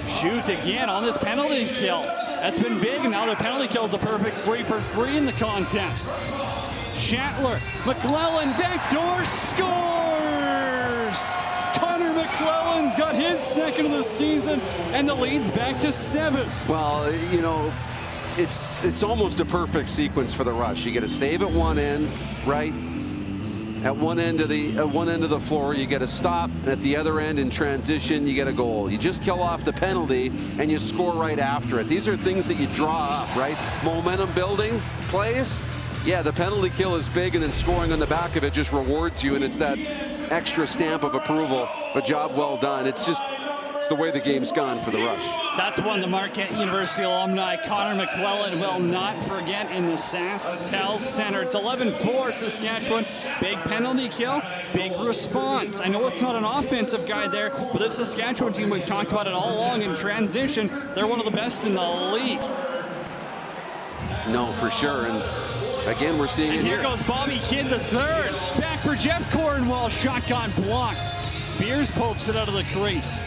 Shute again on this penalty kill. That's been big, and now the penalty kill is a perfect 3 for 3 in the contest. Shatler, McClelland, backdoor, scores! Connor McClellan's got his second of the season, and the lead's back to 7. Well, you know, it's almost a perfect sequence for the Rush. You get a save at one end, right? At one end of the floor, you get a stop, and at the other end in transition, you get a goal. You just kill off the penalty, and you score right after it. These are things that you draw up, right? Momentum building plays. Yeah, the penalty kill is big, and then scoring on the back of it just rewards you, and it's that extra stamp of approval. A job well done. It's the way the game's gone for the Rush. That's one the Marquette University alumni Connor McClellan will not forget in the SaskTel Center. It's 11-4 Saskatchewan. Big penalty kill, big response. I know it's not an offensive guy there, but this Saskatchewan team, we've talked about it all along in transition. They're one of the best in the league. No, for sure. And again, we're seeing it here. Here goes Bobby Kidd the third. Back for Jeff Cornwall. Shotgun blocked. Beers pokes it out of the crease.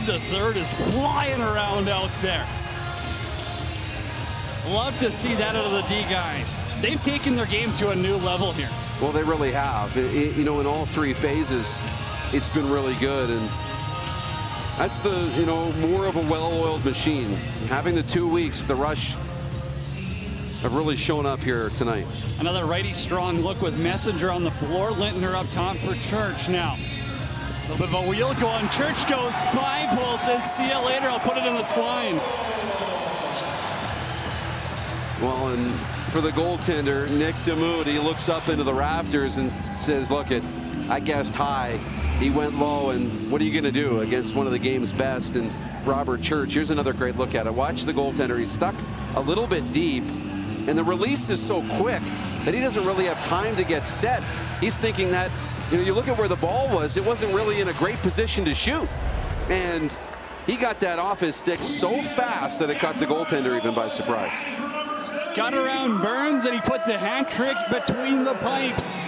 The third is flying around out there. Love to see that out of the D guys. They've taken their game to a new level here. Well, they really have. You know, in all three phases, it's been really good, and that's the, you know, more of a well-oiled machine. Having the 2 weeks, the Rush have really shown up here tonight. Another righty strong look with Messenger on the floor. Lintner up top for Church now. A little bit of a wheel going. Church goes 5-hole, says, see you later, I'll put it in the twine. Well, and for the goaltender, Nick Damoud, he looks up into the rafters and says, look, I guessed high. He went low, and what are you going to do against one of the game's best? And Robert Church, here's another great look at it. Watch the goaltender. He's stuck a little bit deep, and the release is so quick that he doesn't really have time to get set. He's thinking that, you know, you look at where the ball was, it wasn't really in a great position to shoot. And he got that off his stick so fast that it caught the goaltender even by surprise. Got around Burns, and he put the hat trick between the pipes.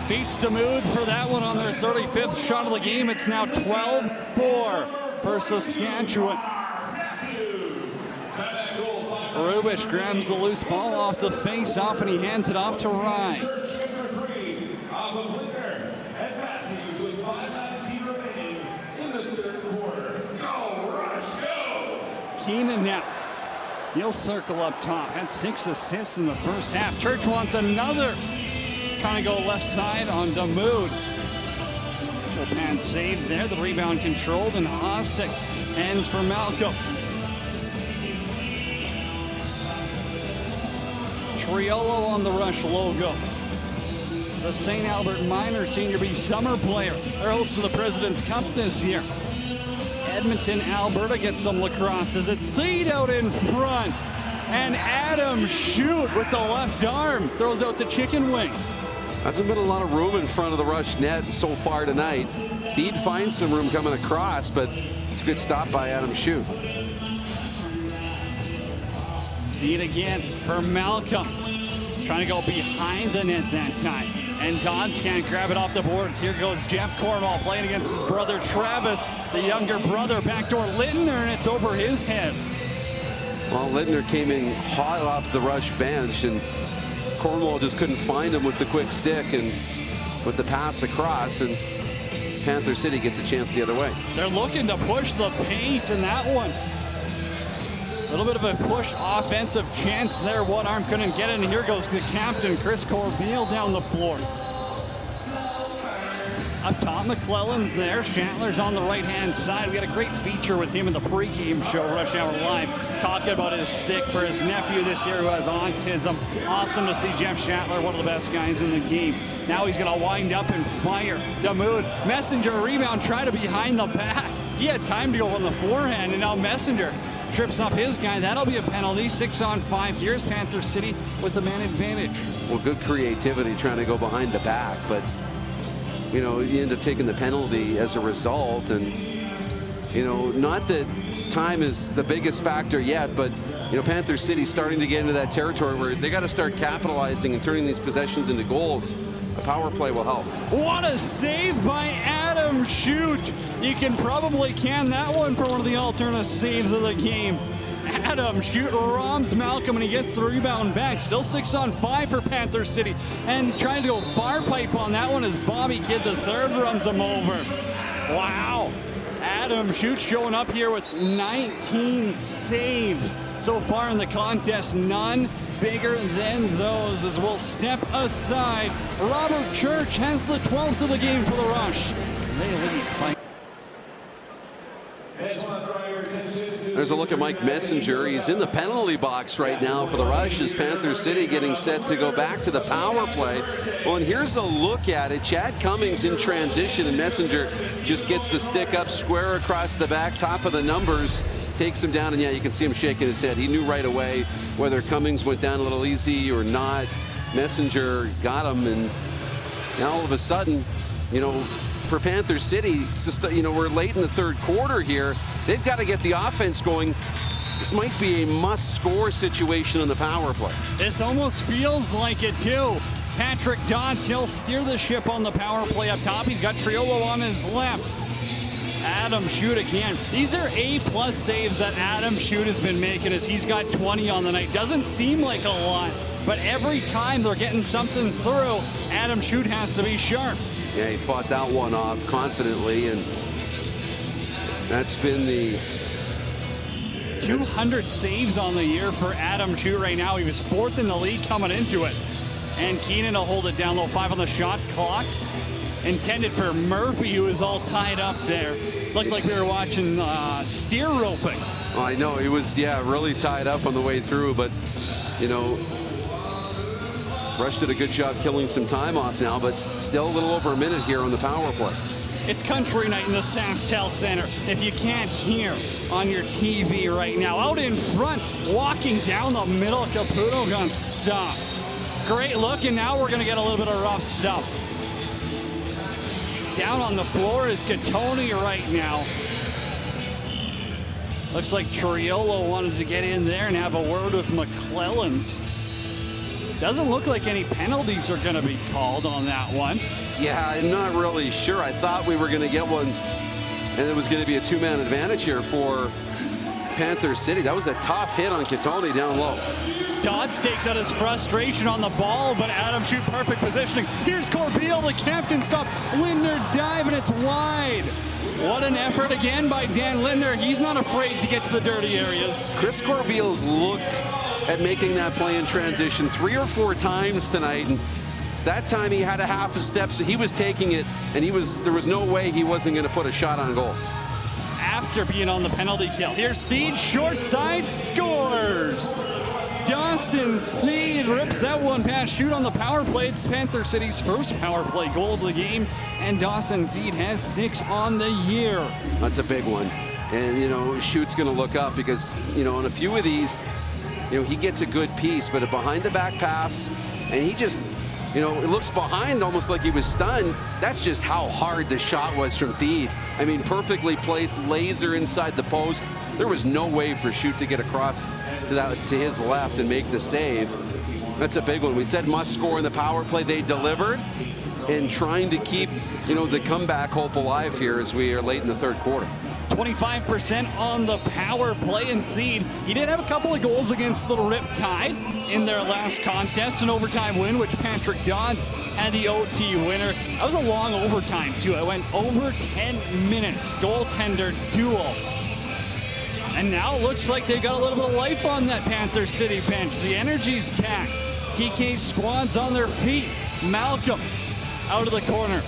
Beats Damoud for that one on their 35th shot of the game. It's now 12-4 for Saskatchewan. Rubish grabs the loose ball off the face-off, and he hands it off to Rye. Keenan now. He'll circle up top. Had 6 assists in the first half. Church wants another. Trying to go left side on Damoud. Full pan saved there. The rebound controlled, and Hosek ends for Malcolm. Triolo on the Rush logo. The St. Albert Minor Senior B summer player. They're hosting the President's Cup this year. Edmonton, Alberta gets some lacrosse as it's Theed out in front. And Adam Shute with the left arm throws out the chicken wing. Hasn't been a lot of room in front of the Rush net so far tonight. Theed finds some room coming across, but it's a good stop by Adam Shute. Theed again for Malcolm. Trying to go behind the net that time. And Dodds can't grab it off the boards. Here goes Jeff Cornwall playing against his brother Travis, the younger brother. Backdoor Littner, and it's over his head. Well, Littner came in hot off the Rush bench, and Cornwall just couldn't find him with the quick stick and with the pass across, and Panther City gets a chance the other way. They're looking to push the pace in that one. A little bit of a push offensive chance there. One arm couldn't get it, and here goes the captain, Chris Corbeil, down the floor. Up top, McClellan's there. Shatler's on the right-hand side. We had a great feature with him in the pregame show, Rush Hour Live, talking about his stick for his nephew this year who has autism. Awesome to see Jeff Shatler, one of the best guys in the game. Now he's going to wind up and fire. Damoud, Messenger rebound, try to behind the back. He had time to go on the forehand, and now Messenger trips up his guy. That'll be a penalty. 6-on-5. Here's Panther City with the man advantage. Well, good creativity trying to go behind the back, but you know, you end up taking the penalty as a result. And you know, not that time is the biggest factor yet, but you know, Panther City starting to get into that territory where they got to start capitalizing and turning these possessions into goals. A power play will help. What a save by Adam Shute. You can probably can that one for one of the alternate saves of the game. Adam Shute robs Malcolm, and he gets the rebound back. Still 6-on-5 for Panther City. And trying to go far pipe on that one as Bobby Kidd III runs him over. Wow. Adam Shute showing up here with 19 saves so far in the contest. None bigger than those as we'll step aside. Robert Church has the 12th of the game for the Rush. They lead by. There's a look at Mike Messenger. He's in the penalty box right now for the Rush as Panther City getting set to go back to the power play. Well, and here's a look at it. Chad Cummings in transition, and Messenger just gets the stick up square across the back, top of the numbers, takes him down, and yeah, you can see him shaking his head. He knew right away whether Cummings went down a little easy or not. Messenger got him, and now all of a sudden, you know, for Panther City, it's just, you know, we're late in the third quarter here. They've got to get the offense going. This might be a must-score situation on the power play. This almost feels like it, too. Patrick Dodds, he'll steer the ship on the power play up top. He's got Triolo on his left. Adam Shute again. These are A+ saves that Adam Shute has been making as he's got 20 on the night. Doesn't seem like a lot, but every time they're getting something through, Adam Shute has to be sharp. Yeah, he fought that one off confidently, and that's been the 200 saves on the year for Adam Shute right now. He was 4th in the league coming into it. And Keenan will hold it down low. 5 on the shot clock. Intended for Murphy, who is all tied up there. Looked like we were watching steer roping. Oh, I know, he was, yeah, really tied up on the way through, but, you know, Rush did a good job killing some time off now, but still a little over a minute here on the power play. It's country night in the SaskTel Center. If you can't hear on your TV right now, out in front, walking down the middle, Caputo got stopped. Great look, and now we're going to get a little bit of rough stuff. Down on the floor is Katoni right now. Looks like Triolo wanted to get in there and have a word with McClelland. Doesn't look like any penalties are going to be called on that one. Yeah, I'm not really sure. I thought we were going to get one, and it was going to be a 2-man advantage here for Panther City. That was a tough hit on Katoni down low. Dodds takes out his frustration on the ball, but Adam Shute perfect positioning. Here's Corbeil, the captain stop. Lindner dive, and it's wide. What an effort again by Dan Lindner. He's not afraid to get to the dirty areas. Chris Corbeil's looked at making that play in transition 3 or 4 times tonight, and that time he had a half a step, so he was taking it, and there was no way he wasn't going to put a shot on goal. After being on the penalty kill, here's Theed, short side, scores. Dawson Theed rips that one past Shute on the power play. It's Panther City's first power play goal of the game, and Dawson Theed has 6 on the year. That's a big one, and you know, Shute's going to look up because, you know, on a few of these, you know, he gets a good piece, but a behind the back pass, and he just, you know, it looks behind almost like he was stunned. That's just how hard the shot was from Theed. I mean, perfectly placed, laser inside the post. There was no way for Shute to get across to his left and make the save. That's a big one. We said must score in the power play. They delivered, and trying to keep, you know, the comeback hope alive here as we are late in the third quarter. 25% on the power play, and Theed, he did have a couple of goals against the Riptide in their last contest, an overtime win, which Patrick Dodds had the OT winner. That was a long overtime, too. It went over 10 minutes. Goaltender duel. And now it looks like they've got a little bit of life on that Panther City bench. The energy's back. TK squad's on their feet. Malcolm out of the corner.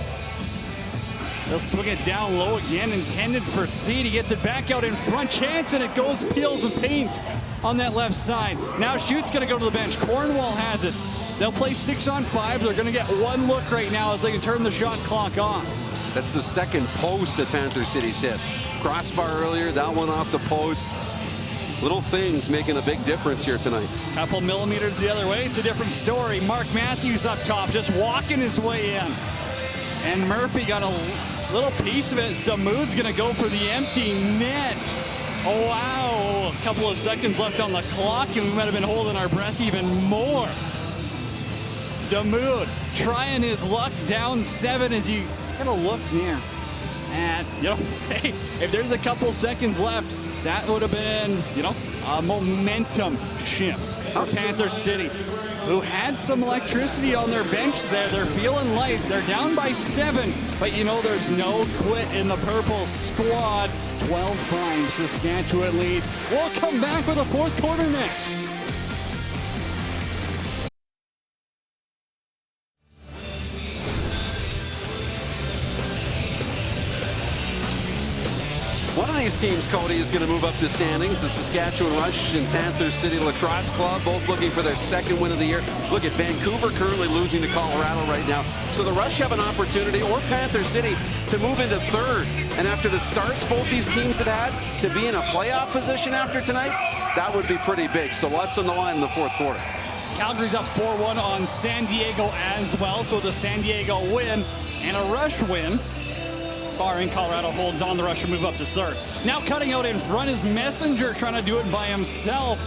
They'll swing it down low again, intended for Theed. He gets it back out in front. Chance, and it goes peels and paint on that left side. Now Shute's going to go to the bench. Cornwall has it. They'll play 6-on-5. They're going to get one look right now as they can turn the shot clock off. That's the second post that Panther City's hit. Crossbar earlier, that one off the post. Little things making a big difference here tonight. Couple millimeters the other way, it's a different story. Mark Matthews up top, just walking his way in. And Murphy got a little piece of it. Damoud's gonna go for the empty net. Oh, wow, a couple of seconds left on the clock, and we might have been holding our breath even more. Damoud trying his luck, down 7 as you gotta look near. And, you know, hey, if there's a couple seconds left, that would have been, a momentum shift for Panther City, who had some electricity on their bench there. They're feeling life. They're down by 7, but there's no quit in the purple squad. 12-5 Saskatchewan leads. We'll come back with a fourth quarter next. One of these teams, Cody, is going to move up the standings. The Saskatchewan Rush and Panther City Lacrosse Club, both looking for their second win of the year. Look at Vancouver currently losing to Colorado right now. So the Rush have an opportunity, or Panther City, to move into third. And after the starts both these teams have had, to be in a playoff position after tonight, that would be pretty big. So lots on the line in the fourth quarter. Calgary's up 4-1 on San Diego as well. So the San Diego win and a Rush win, barring Colorado holds on, the Rush will move up to third. Now cutting out in front is Messenger, trying to do it by himself.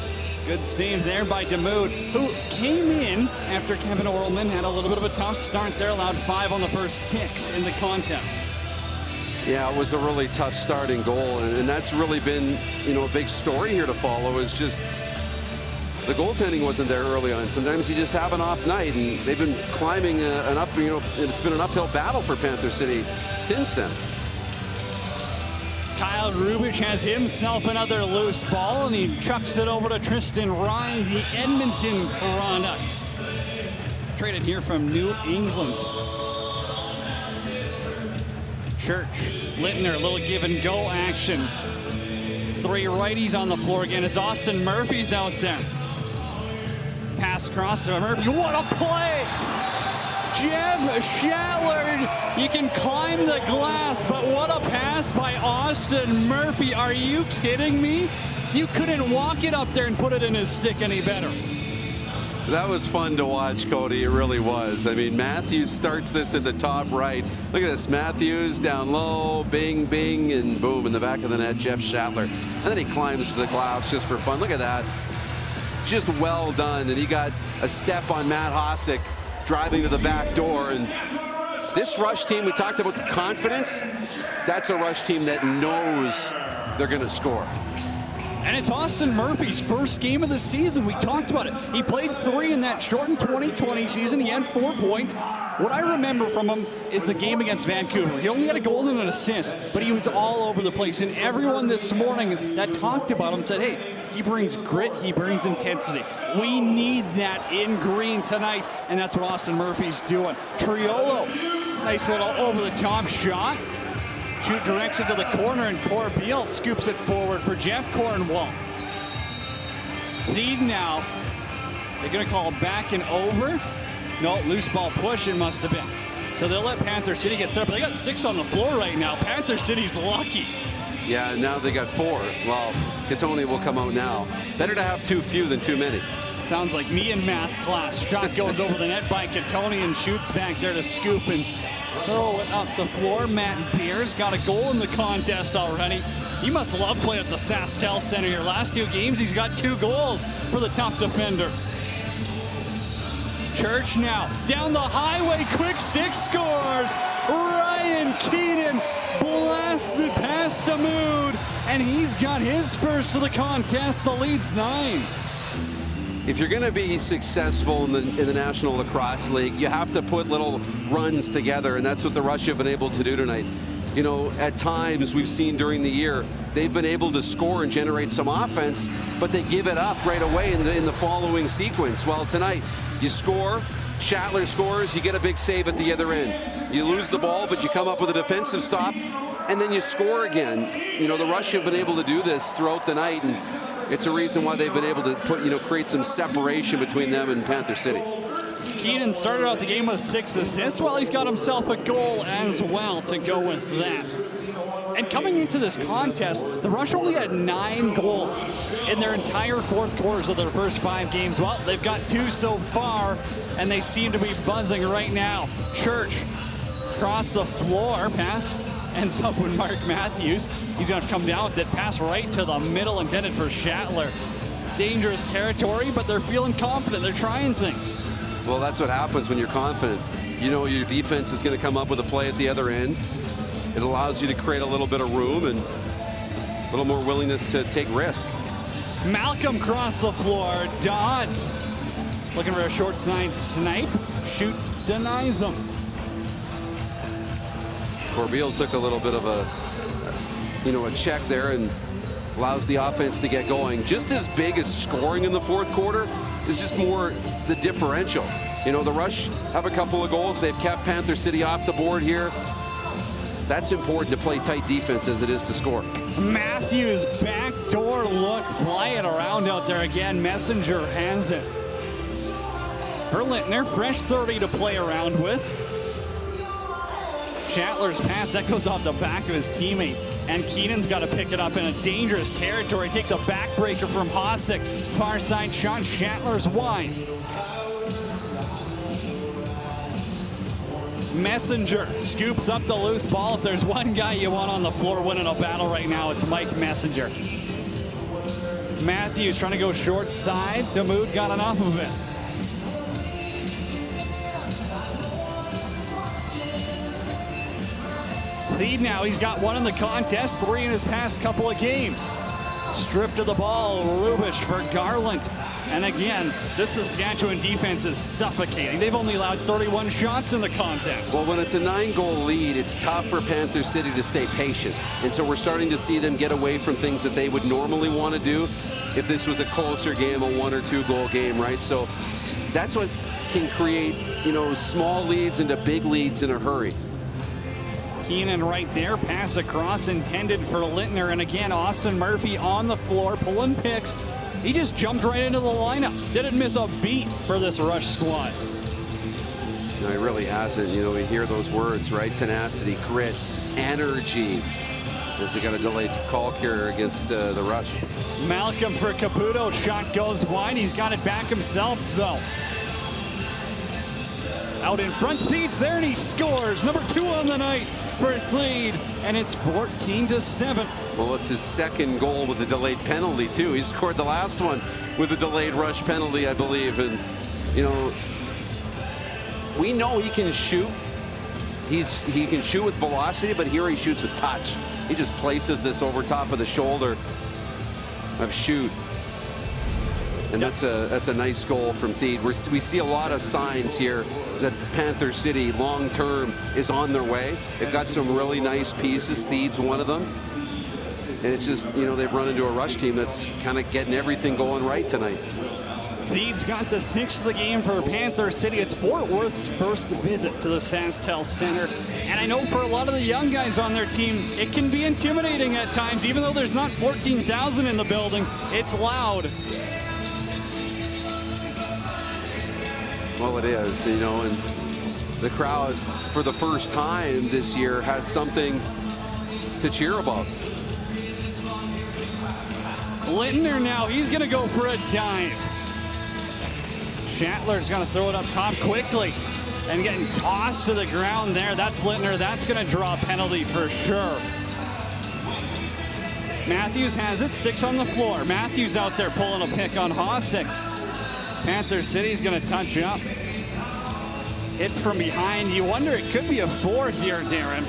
Good save there by Demude, who came in after Kevin Orlman had a little bit of a tough start there, allowed 5 on the first 6 in the contest. Yeah, it was a really tough starting goal, and that's really been, a big story here to follow, is just the goaltending wasn't there early on. Sometimes you just have an off night, and they've been climbing it's been an uphill battle for Panther City since then. Kyle Rubich has himself another loose ball, and he chucks it over to Tristan Ryan, the Edmonton product. Traded here from New England. Church, Littner, a little give and go action. 3 righties on the floor again as Austin Murphy's out there. Pass across to Murphy. What a play! Jeff Shatler, you can climb the glass, but what a pass by Austin Murphy. Are you kidding me? You couldn't walk it up there and put it in his stick any better. That was fun to watch, Cody. It really was. I mean, Matthews starts this at the top right. Look at this. Matthews down low, bing, bing, and boom, in the back of the net, Jeff Shatler. And then he climbs to the glass just for fun. Look at that. Just well done. And he got a step on Matt Hossack driving to the back door. And this Rush team, we talked about confidence. That's a Rush team that knows they're going to score. And it's Austin Murphy's first game of the season. We talked about it. He played 3 in that shortened 2020 season. He had 4 points. What I remember from him is the game against Vancouver. He only had a goal and an assist, but he was all over the place. And everyone this morning that talked about him said, hey, he brings grit, he brings intensity. We need that in green tonight, and that's what Austin Murphy's doing. Triolo, nice little over-the-top shot. Shoot directs it to the corner, and Corbeil scoops it forward for Jeff Cornwall. Feed now. They're going to call back and over. No, loose ball push it must have been. So they'll let Panther City get set up. They got 6 on the floor right now. Panther City's lucky. Yeah, now they got 4. Well, Katoni will come out now. Better to have too few than too many. Sounds like me in math class. Shot goes over the net by Katoni and shoots back there to scoop and throw it up the floor. Matt Pierce got a goal in the contest already. He must love playing at the SaskTel Center here. Last 2 games, he's got 2 goals for the tough defender. Church now, down the highway, quick stick scores. Ryan Keenan blasts it past Demude, and he's got his first of the contest. The lead's 9. If you're going to be successful in the National Lacrosse League, you have to put little runs together, and that's what the Rush have been able to do tonight. You know, at times we've seen during the year, they've been able to score and generate some offense, but they give it up right away in the following sequence. Well, tonight, you score, Shatler scores, you get a big save at the other end. You lose the ball, but you come up with a defensive stop, and then you score again. You know, the Rush have been able to do this throughout the night, and it's a reason why they've been able to create some separation between them and Panther City. Keenan started out the game with 6 assists. Well, he's got himself a goal as well to go with that. And coming into this contest, the Rush only had 9 goals in their entire fourth quarters of their first 5 games. Well, they've got 2 so far, and they seem to be buzzing right now. Church across the floor, pass ends up with Mark Matthews. He's going to come down with it, pass right to the middle, intended for Shatler. Dangerous territory, but they're feeling confident. They're trying things. Well, that's what happens when you're confident. You know your defense is going to come up with a play at the other end. It allows you to create a little bit of room, and little more willingness to take risk. Malcolm across the floor. Dodds looking for a short side snipe. Shoots, denies him. Corbeil took a little bit of a check there and allows the offense to get going. Just as big as scoring in the fourth quarter is just more the differential. The Rush have a couple of goals. They've kept Panther City off the board here. That's important to play tight defense as it is to score. Matthews backdoor look, fly it around out there again. Messenger has it. For Lintner, fresh 30 to play around with. Shatler's pass, that goes off the back of his teammate. And Keenan's got to pick it up in a dangerous territory. Takes a backbreaker from Hossack. Far side shot, Shatler's wide. Messenger scoops up the loose ball. If there's one guy you want on the floor winning a battle right now, it's Mike Messenger. Matthews trying to go short side. Damoud got enough of it. Lead now, he's got one in the contest, 3 in his past couple of games. Stripped of the ball, Rubish for Garland. And again, this Saskatchewan defense is suffocating. They've only allowed 31 shots in the contest. Well, when it's a 9-goal lead, it's tough for Panther City to stay patient. And so we're starting to see them get away from things that they would normally want to do if this was a closer game, a 1 or 2 goal game, right? So that's what can create, small leads into big leads in a hurry. Keenan right there, pass across intended for Lintner. And again, Austin Murphy on the floor, pulling picks. He just jumped right into the lineup. Didn't miss a beat for this Rush squad. No, he really hasn't. We hear those words, right? Tenacity, grit, energy. As they got a delayed call here against the Rush. Malcolm for Caputo. Shot goes wide. He's got it back himself, though. Out in front, Theeds there, and he scores. Number 2 on the night for Thede, and it's 14-7. Well, it's his second goal with a delayed penalty, too. He scored the last one with a delayed Rush penalty, I believe. And, we know he can shoot. He can shoot with velocity, but here he shoots with touch. He just places this over top of the shoulder of Shoot. And that's a nice goal from Thede. We see a lot of signs here that Panther City long-term is on their way. They've got some really nice pieces. Thede's one of them. And it's just, they've run into a Rush team that's kind of getting everything going right tonight. Thede's got the 6th of the game for Panther City. It's Fort Worth's first visit to the SaskTel Center. And I know for a lot of the young guys on their team, it can be intimidating at times. Even though there's not 14,000 in the building, it's loud. Well, it is, and the crowd for the first time this year has something to cheer about. Lintner now, he's going to go for a dive. Shatler's going to throw it up top quickly and getting tossed to the ground there. That's Lintner. That's going to draw a penalty for sure. Matthews has it, 6 on the floor. Matthews out there pulling a pick on Hossack. Panther City's going to touch up. Hit from behind. You wonder, it could be a 4 here, Darren.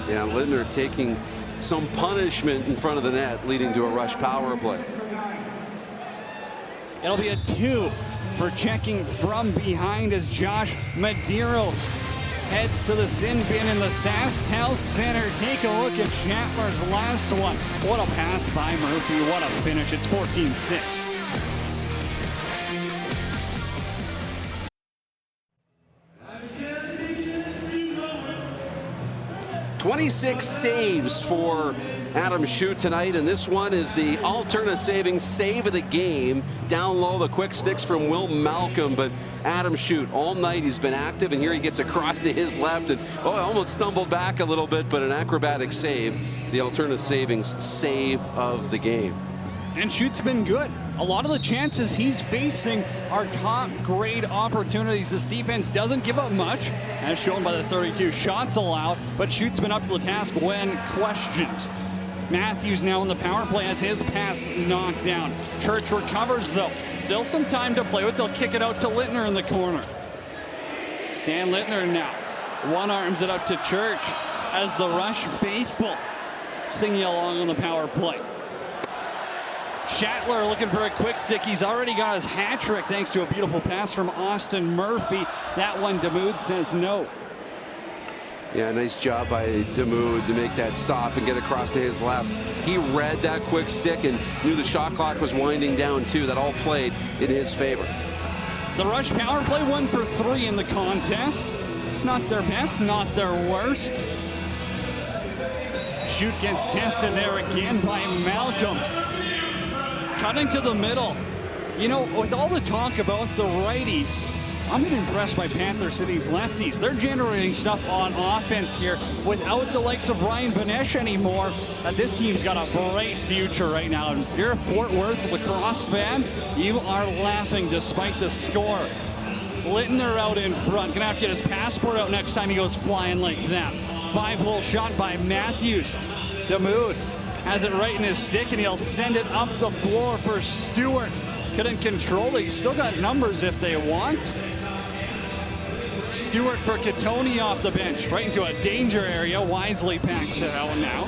Yeah, Lintner taking some punishment in front of the net, leading to a Rush power play. It'll be a 2 for checking from behind as Josh Medeiros heads to the sin bin in the SaskTel Center. Take a look at Shatler's last one. What a pass by Murphy. What a finish. It's 14-6. 26 saves for Adam Shute tonight, and this one is the Alterna Savings save of the game. Down low, the quick sticks from Will Malcolm, but Adam Shute all night he's been active, and here he gets across to his left, and almost stumbled back a little bit, but an acrobatic save. The Alterna Savings save of the game. And Schute's been good. A lot of the chances he's facing are top-grade opportunities. This defense doesn't give up much, as shown by the 32 shots allowed, but Schute's been up to the task when questioned. Matthews now in the power play has his pass knocked down. Church recovers, though. Still some time to play with. They'll kick it out to Lintner in the corner. Dan Lintner now. One arms it up to Church. as the Rush faithful singing along on the power play. Shattler looking for a quick stick. He's already got his hat trick thanks to a beautiful pass from Austin Murphy. That one, Damoud says no. Yeah, nice job by Damoud to make that stop and get across to his left. He read that quick stick and knew the shot clock was winding down too. That all played in his favor. The Rush power play 1 for 3 in the contest. Not their best, not their worst. Shoot gets tested there again by Malcolm. Cutting to the middle. You know, with all the talk about the righties, I'm impressed by Panther City's lefties. They're generating stuff on offense here without the likes of Ryan Benesh anymore. This team's got a bright future right now. And if you're a Fort Worth lacrosse fan, you are laughing despite the score. Littner out in front. Gonna have to get his passport out next time he goes flying like that. 5-hole shot by Matthews. Damoud has it right in his stick and he'll send it up the floor for Stewart. Couldn't control it. He's still got numbers if they want. Stewart for Katoni off the bench, right into a danger area. Wisely packs it out now.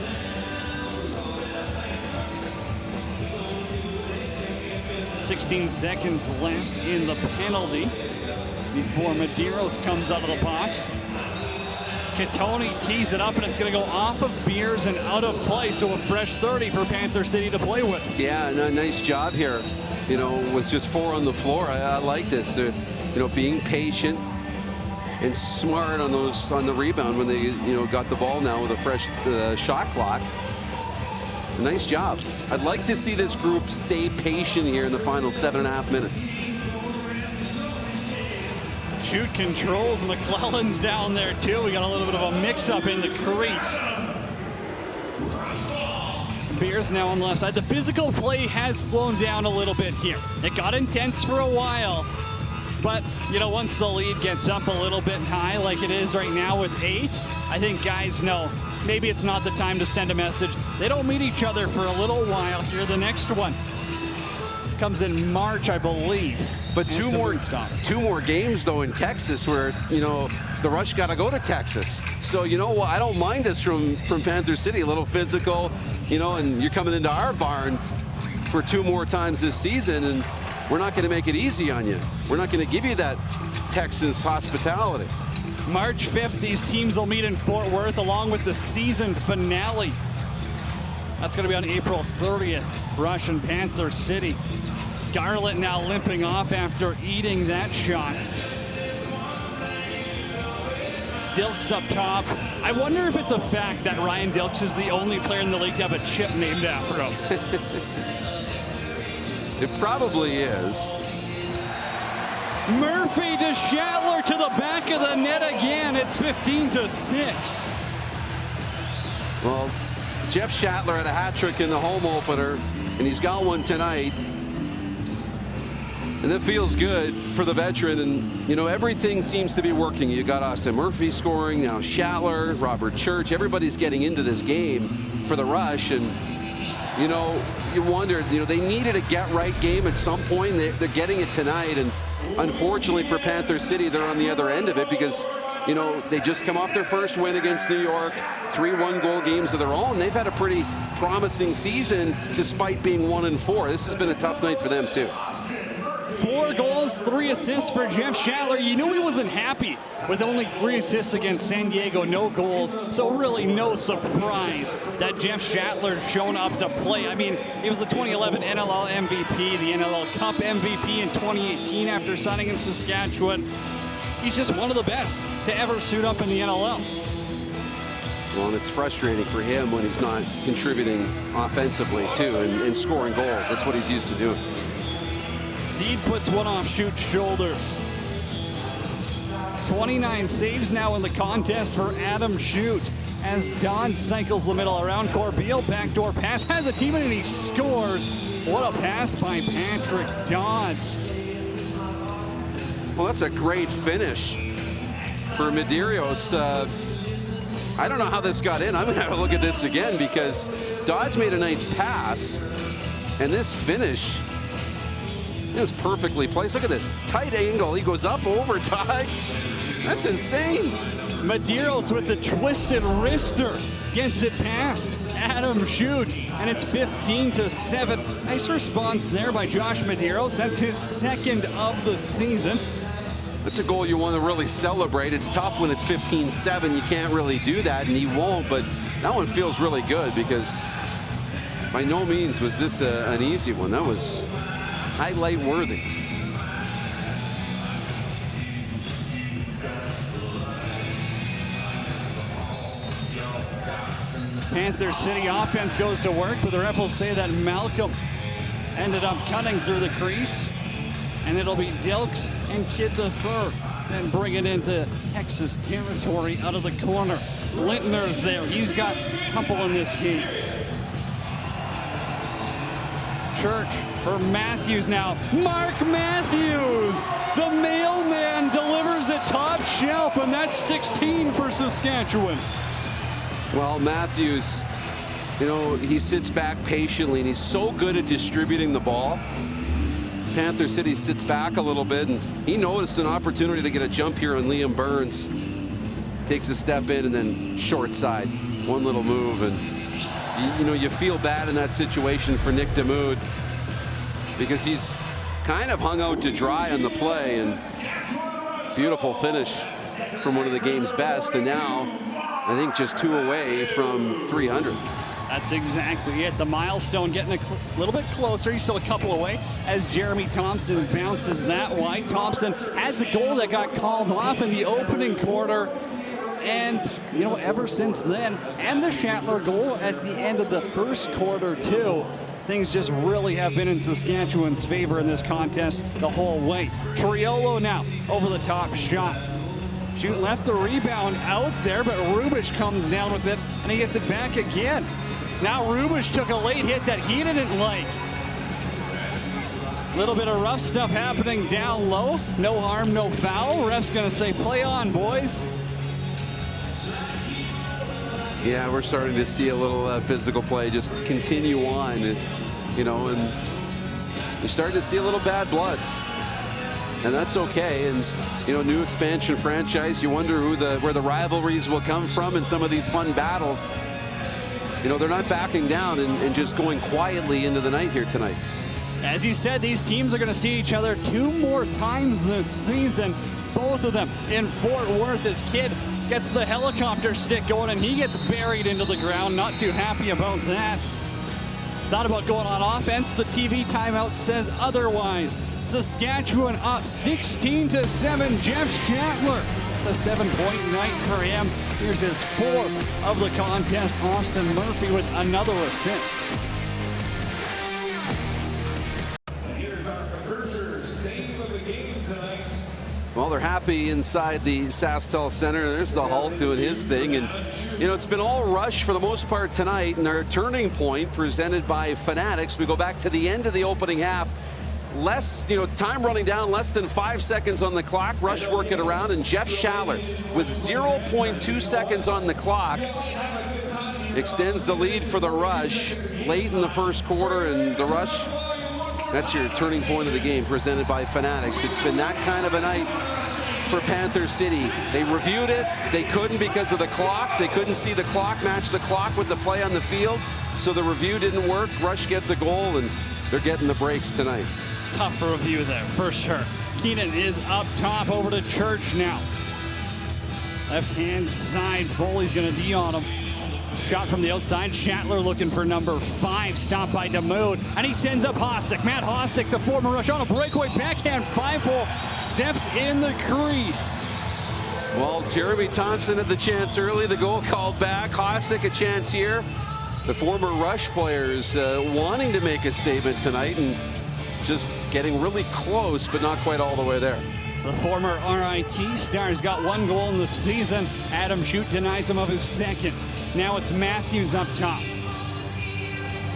.16 seconds left in the penalty before Medeiros comes out of the box. Katoni tees it up and it's going to go off of Beers and out of play. So a fresh 30 for Panther City to play with. Yeah, nice job here. You know, with just 4 on the floor, I like this. You know, being patient and smart on those on the rebound when they got the ball now with a fresh shot clock. Nice job. I'd like to see this group stay patient here in the final 7.5 minutes. Shoot controls. McClellan's down there too. We got a little bit of a mix-up in the crease. Beers now on the left side. The physical play has slowed down a little bit here. It got intense for a while, but you know, once the lead gets up a little bit high like it is right now with 8, I think guys know maybe it's not the time to send a message. They don't meet each other for a little while here. The next one comes in March, I believe. But two more games though in Texas, where the Rush got to go to Texas. So you know what? I don't mind this from Panther City. A little physical, and you're coming into our barn for 2 more times this season, and we're not going to make it easy on you. We're not going to give you that Texas hospitality. March 5th, these teams will meet in Fort Worth along with the season finale. That's going to be on April 30th. Rush and Panther City. Garlett now limping off after eating that shot. Dilks up top. I wonder if it's a fact that Ryan Dilks is the only player in the league to have a chip named after him. It probably is. Murphy to Shattler to the back of the net again. It's 15-6. Well, Jeff Shattler had a hat trick in the home opener, and he's got one tonight. And that feels good for the veteran, and everything seems to be working. You got Austin Murphy scoring, now Shattler, Robert Church, everybody's getting into this game for the Rush, and you wondered, they needed a get-right game at some point. They're getting it tonight, and unfortunately for Panther City, they're on the other end of it because, they just come off their first win against New York, 3 one-goal games of their own. They've had a pretty promising season despite being 1-4. This has been a tough night for them, too. 4 goals, 3 assists for Jeff Shattler. You knew he wasn't happy with only 3 assists against San Diego, no goals. So really no surprise that Jeff Shattler shown up to play. I mean, he was the 2011 NLL MVP, the NLL Cup MVP in 2018 after signing in Saskatchewan. He's just one of the best to ever suit up in the NLL. Well, and it's frustrating for him when he's not contributing offensively, too, and scoring goals. That's what he's used to doing. Deed puts one off Schutt's shoulders. 29 saves now in the contest for Adam Schutt as Dodd cycles the middle around Corbeil. Backdoor pass, has a teammate, and he scores. What a pass by Patrick Dodds. Well, that's a great finish for Medeiros. I don't know how this got in. I'm going to have a look at this again because Dodds made a nice pass, and this finish is perfectly placed. Look at this tight angle. He goes up over Dodds. That's insane. Medeiros with the twisted wrister gets it past Adam Shute, and it's 15-7. Nice response there by Josh Medeiros. That's his second of the season. That's a goal you want to really celebrate. It's tough when it's 15-7. You can't really do that, and he won't, but that one feels really good because by no means was this an easy one. That was highlight worthy. Panther City offense goes to work, but the ref will say that Malcolm ended up cutting through the crease, and it'll be Dilks and Kidd the third, then bring it into Texas territory out of the corner. Lintner's there. He's got a couple in this game. Church for Matthews now. Mark Matthews, the mailman, delivers a top shelf, and that's 16 for Saskatchewan. Well, Matthews, you know, he sits back patiently, and he's so good at distributing the ball. Panther City sits back a little bit, and he noticed an opportunity to get a jump here on Liam Burns. Takes a step in, and then short side. One little move, and you know, you feel bad in that situation for Nick Damoud because he's kind of hung out to dry on the play, and beautiful finish from one of the game's best, and now I think just 2 away from 300. That's exactly it. The milestone getting a little bit closer. He's still a couple away as Jeremy Thompson bounces that wide. Thompson had the goal that got called off in the opening quarter. And, you know, ever since then, and the Shatler goal at the end of the first quarter, too, things just really have been in Saskatchewan's favor in this contest the whole way. Triolo now over the top shot. Shute left the rebound out there, but Rubish comes down with it, and he gets it back again. Now Rubish took a late hit that he didn't like. Little bit of rough stuff happening down low. No harm, no foul. Ref's gonna say, play on, boys. Yeah, we're starting to see a little physical play just continue on, you know, and you're starting to see a little bad blood. And that's okay. And, you know, new expansion franchise, you wonder where the rivalries will come from in some of these fun battles. You know, they're not backing down and just going quietly into the night here tonight. As you said, these teams are going to see each other 2 more times this season. Both of them in Fort Worth. As Kidd gets the helicopter stick going, and he gets buried into the ground. Not too happy about that. Thought about going on offense. The TV timeout says otherwise. Saskatchewan up 16-7. Jeff Shatler, a 7-point night for him. Here's his 4th of the contest. Austin Murphy with another assist. Here's our Berkshire save of the game tonight. Well, they're happy inside the SaskTel Center. There's the Hulk doing his thing. And, you know, it's been all rush for the most part tonight. And our turning point presented by Fanatics. We go back to the end of the opening half. Less, you know, time running down, less than 5 seconds on the clock. Rush work it around. And Jeff Shatler with 0.2 seconds on the clock extends the lead for the Rush late in the first quarter. And the Rush, that's your turning point of the game presented by Fanatics. It's been that kind of a night for Panther City. They reviewed it. They couldn't because of the clock. They couldn't see the clock match the clock with the play on the field. So the review didn't work. Rush get the goal, and they're getting the breaks tonight. Tough review there, for sure. Keenan is up top over to Church now. Left-hand side, Foley's going to D on him. Shot from the outside. Shatler looking for number 5. Stopped by Damoud. And he sends up Hossack. Matt Hossack, the former Rush, on a breakaway backhand 5-hole. Steps in the crease. Well, Jeremy Thompson had the chance early. The goal called back. Hossack a chance here. The former Rush players wanting to make a statement tonight and just getting really close, but not quite all the way there. The former RIT Stars got 1 goal in the season. Adam Shute denies him of his 2nd. Now it's Matthews up top.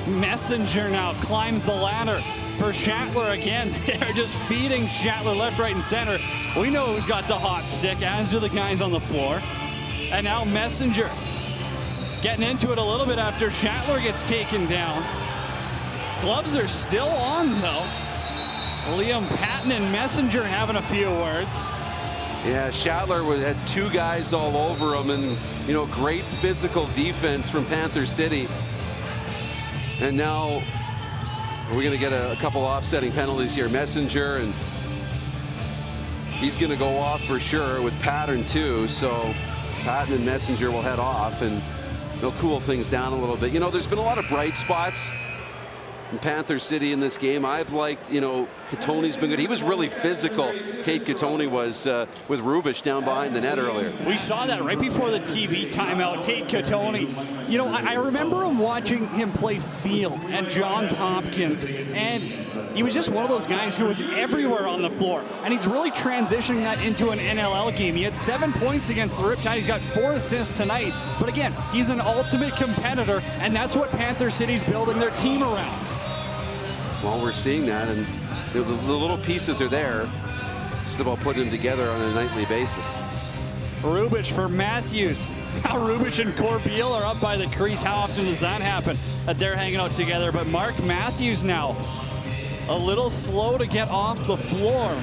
Messenger now climbs the ladder for Shatler again. They're just feeding Shatler left, right, and center. We know who's got the hot stick, as do the guys on the floor. And now Messenger getting into it a little bit after Shatler gets taken down. Gloves are still on, though. Liam Patton and Messenger having a few words. Yeah, Schattler had two guys all over him, and great physical defense from Panther City. And now we're going to get a couple offsetting penalties here. Messenger, and he's going to go off for sure with Pattern too. So Patton and Messenger will head off, and they'll cool things down a little bit. There's been a lot of bright spots in Panther City in this game. I've liked, Katoni's been good. He was really physical. Tate Katoni was with Rubish down behind the net earlier. We saw that right before the TV timeout. Tate Katoni. I remember him watching him play field at Johns Hopkins, and he was just one of those guys who was everywhere on the floor. And he's really transitioning that into an NLL game. He had 7 points against the Riptide. He's got 4 assists tonight. But again, he's an ultimate competitor, and that's what Panther City's building their team around. Well, we're seeing that, and the little pieces are there. Just about putting them together on a nightly basis. Rubish for Matthews. Now Rubish and Corbeil are up by the crease. How often does that happen, that they're hanging out together? But Mark Matthews now a little slow to get off the floor.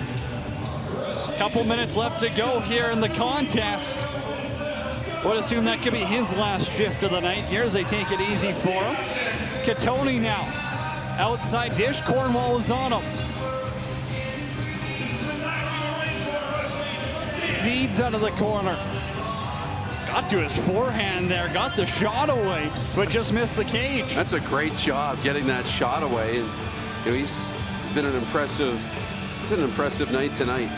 Couple minutes left to go here in the contest. Would assume that could be his last shift of the night here as they take it easy for him. Katoni now. Outside dish, Cornwall is on him. Feeds out of the corner. Got to his forehand there, got the shot away, but just missed the cage. That's a great job getting that shot away. And he's been an impressive night tonight.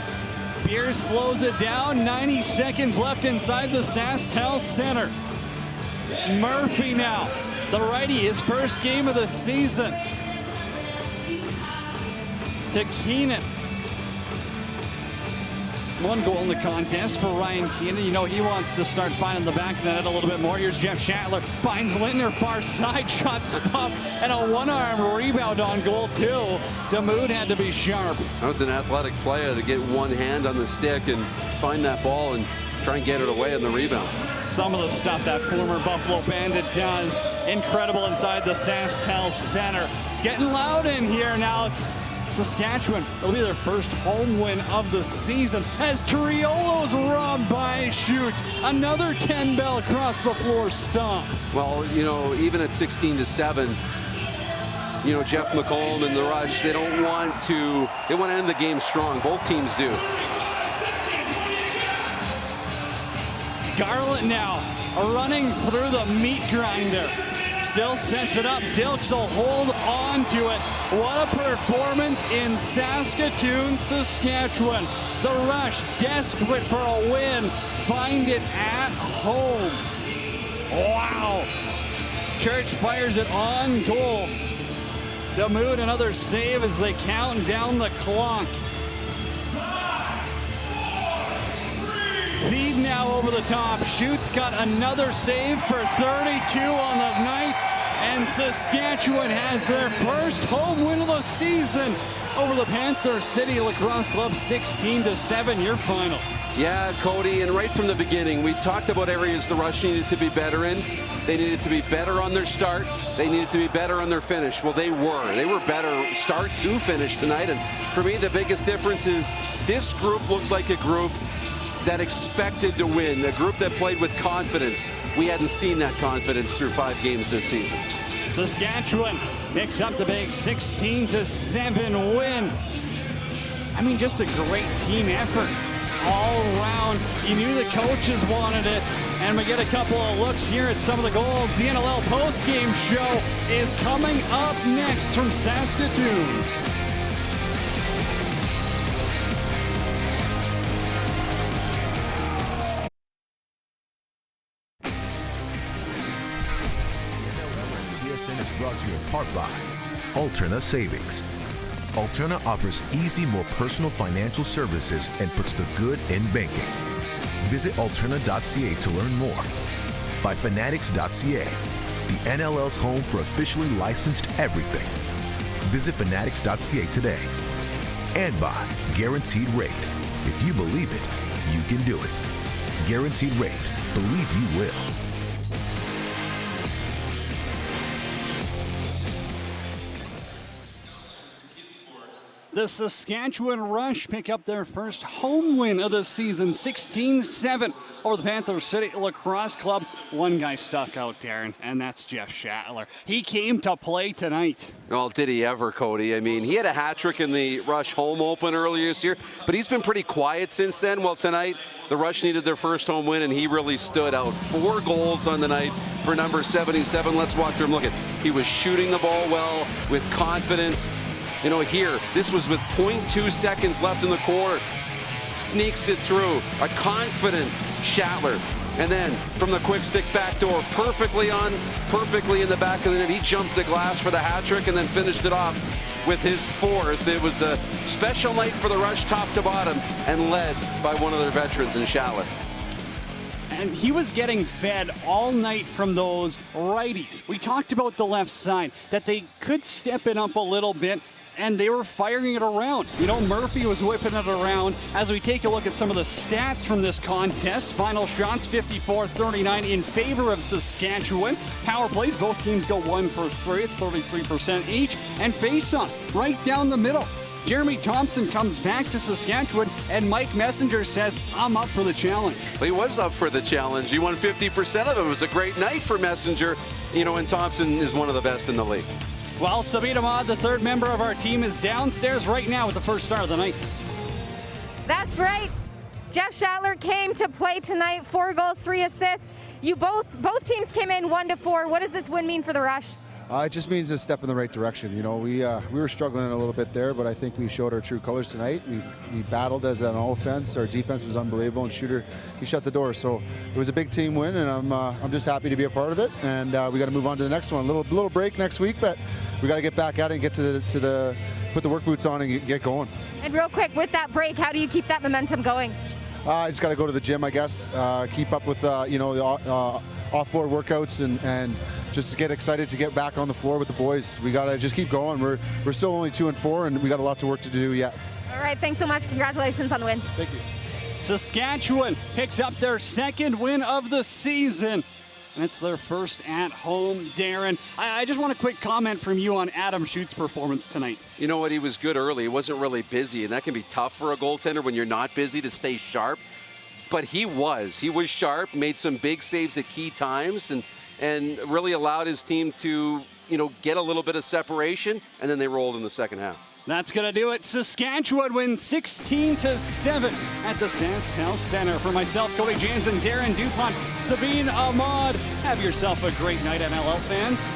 Beer slows it down. 90 seconds left inside the SaskTel Center. Murphy now, the righty, his first game of the season. To Keenan. 1 goal in the contest for Ryan Keenan. He wants to start finding the back of the net a little bit more. Here's Jeff Schattler. Finds Lintner, far side, shot stop, and a one-arm rebound on goal too. Damoud had to be sharp. That was an athletic player to get one hand on the stick and find that ball and try and get it away on the rebound. Some of the stuff that former Buffalo Bandit does. Incredible inside the SaskTel Center. It's getting loud in here now. It's Saskatchewan. It'll be their first home win of the season as Triolo's robbed by Shoot. Another 10 bell across the floor stomp. Well, even at 16-7, Jeff McCollum and the Rush, they want to end the game strong. Both teams do. Garland now running through the meat grinder. Still sets it up. Dilks will hold on to it. What a performance in Saskatoon, Saskatchewan. The Rush, desperate for a win, find it at home. Wow. Church fires it on goal. Damoud, another save as they count down the clock. Feed now over the top. Schutt's got another save for 32 on the night. And Saskatchewan has their first home win of the season over the Panther City Lacrosse Club. 16-7, your final. Yeah, Cody, and right from the beginning, we talked about areas the Rush needed to be better in. They needed to be better on their start. They needed to be better on their finish. Well, they were. They were better start to finish tonight. And for me, the biggest difference is this group looked like a group that expected to win, a group that played with confidence. We hadn't seen that confidence through 5 games this season. Saskatchewan picks up the big 16-7 win. I mean, just a great team effort all around. You knew the coaches wanted it. And we get a couple of looks here at some of the goals. The NLL postgame show is coming up next from Saskatoon. TSN is brought to you in part by Alterna Savings. Alterna offers easy, more personal financial services and puts the good in banking. Visit alterna.ca to learn more. By Fanatics.ca, the NLL's home for officially licensed everything. Visit Fanatics.ca today. And by Guaranteed Rate. If you believe it, you can do it. Guaranteed Rate. Believe you will. The Saskatchewan Rush pick up their first home win of the season, 16-7 over the Panther City Lacrosse Club. One guy stuck out, Darren, and that's Jeff Shattler. He came to play tonight. Well, did he ever, Cody? I mean, he had a hat trick in the Rush home open earlier this year, but he's been pretty quiet since then. Well, tonight, the Rush needed their first home win, and he really stood out. 4 goals on the night for number 77. Let's walk through him. Look at, he was shooting the ball well with confidence. You know, here, this was with 0.2 seconds left in the quarter. Sneaks it through. A confident Shattler. And then from the quick stick back door, perfectly in the back of the net. He jumped the glass for the hat trick and then finished it off with his 4th. It was a special night for the Rush top to bottom and led by one of their veterans in Shattler. And he was getting fed all night from those righties. We talked about the left side, that they could step it up a little bit, and they were firing it around. You know, Murphy was whipping it around. As we take a look at some of the stats from this contest, final shots 54-39 in favor of Saskatchewan. Power plays, both teams go 1 for 3. It's 33% each. And face-offs right down the middle. Jeremy Thompson comes back to Saskatchewan, and Mike Messenger says, I'm up for the challenge. Well, he was up for the challenge. He won 50% of it. It was a great night for Messenger. You know, and Thompson is one of the best in the league. Well, Sabine Ahmad, the 3rd member of our team, is downstairs right now with the first star of the night. That's right. Jeff Shattler came to play tonight. 4 goals, 3 assists. You both teams came in 1-4. What does this win mean for the Rush? It just means a step in the right direction. You know, we were struggling a little bit there, but I think we showed our true colors tonight. We battled as an offense. Our defense was unbelievable, and Shooter, he shut the door. So it was a big team win, and I'm just happy to be a part of it. And we got to move on to the next one. Little break next week, but we got to get back at it and get to put the work boots on and get going. And real quick, with that break, how do you keep that momentum going? I just got to go to the gym, I guess. Keep up with the off-floor workouts and just to get excited to get back on the floor with the boys. We got to just keep going. We're still only 2-4, and we got a lot of work to do yet. All right, thanks so much. Congratulations on the win. Thank you. Saskatchewan picks up their 2nd win of the season, and it's their first at home. Darren, I just want a quick comment from you on Adam Schutt's performance tonight. You know what? He was good early. He wasn't really busy, and that can be tough for a goaltender when you're not busy to stay sharp. But he was sharp, made some big saves at key times, and really allowed his team to, you know, get a little bit of separation, and then they rolled in the second half. That's going to do it. Saskatchewan wins 16-7 at the SaskTel Center. For myself, Cody Jansen, Darren Dupont, Sabine Ahmad, have yourself a great night, MLL fans.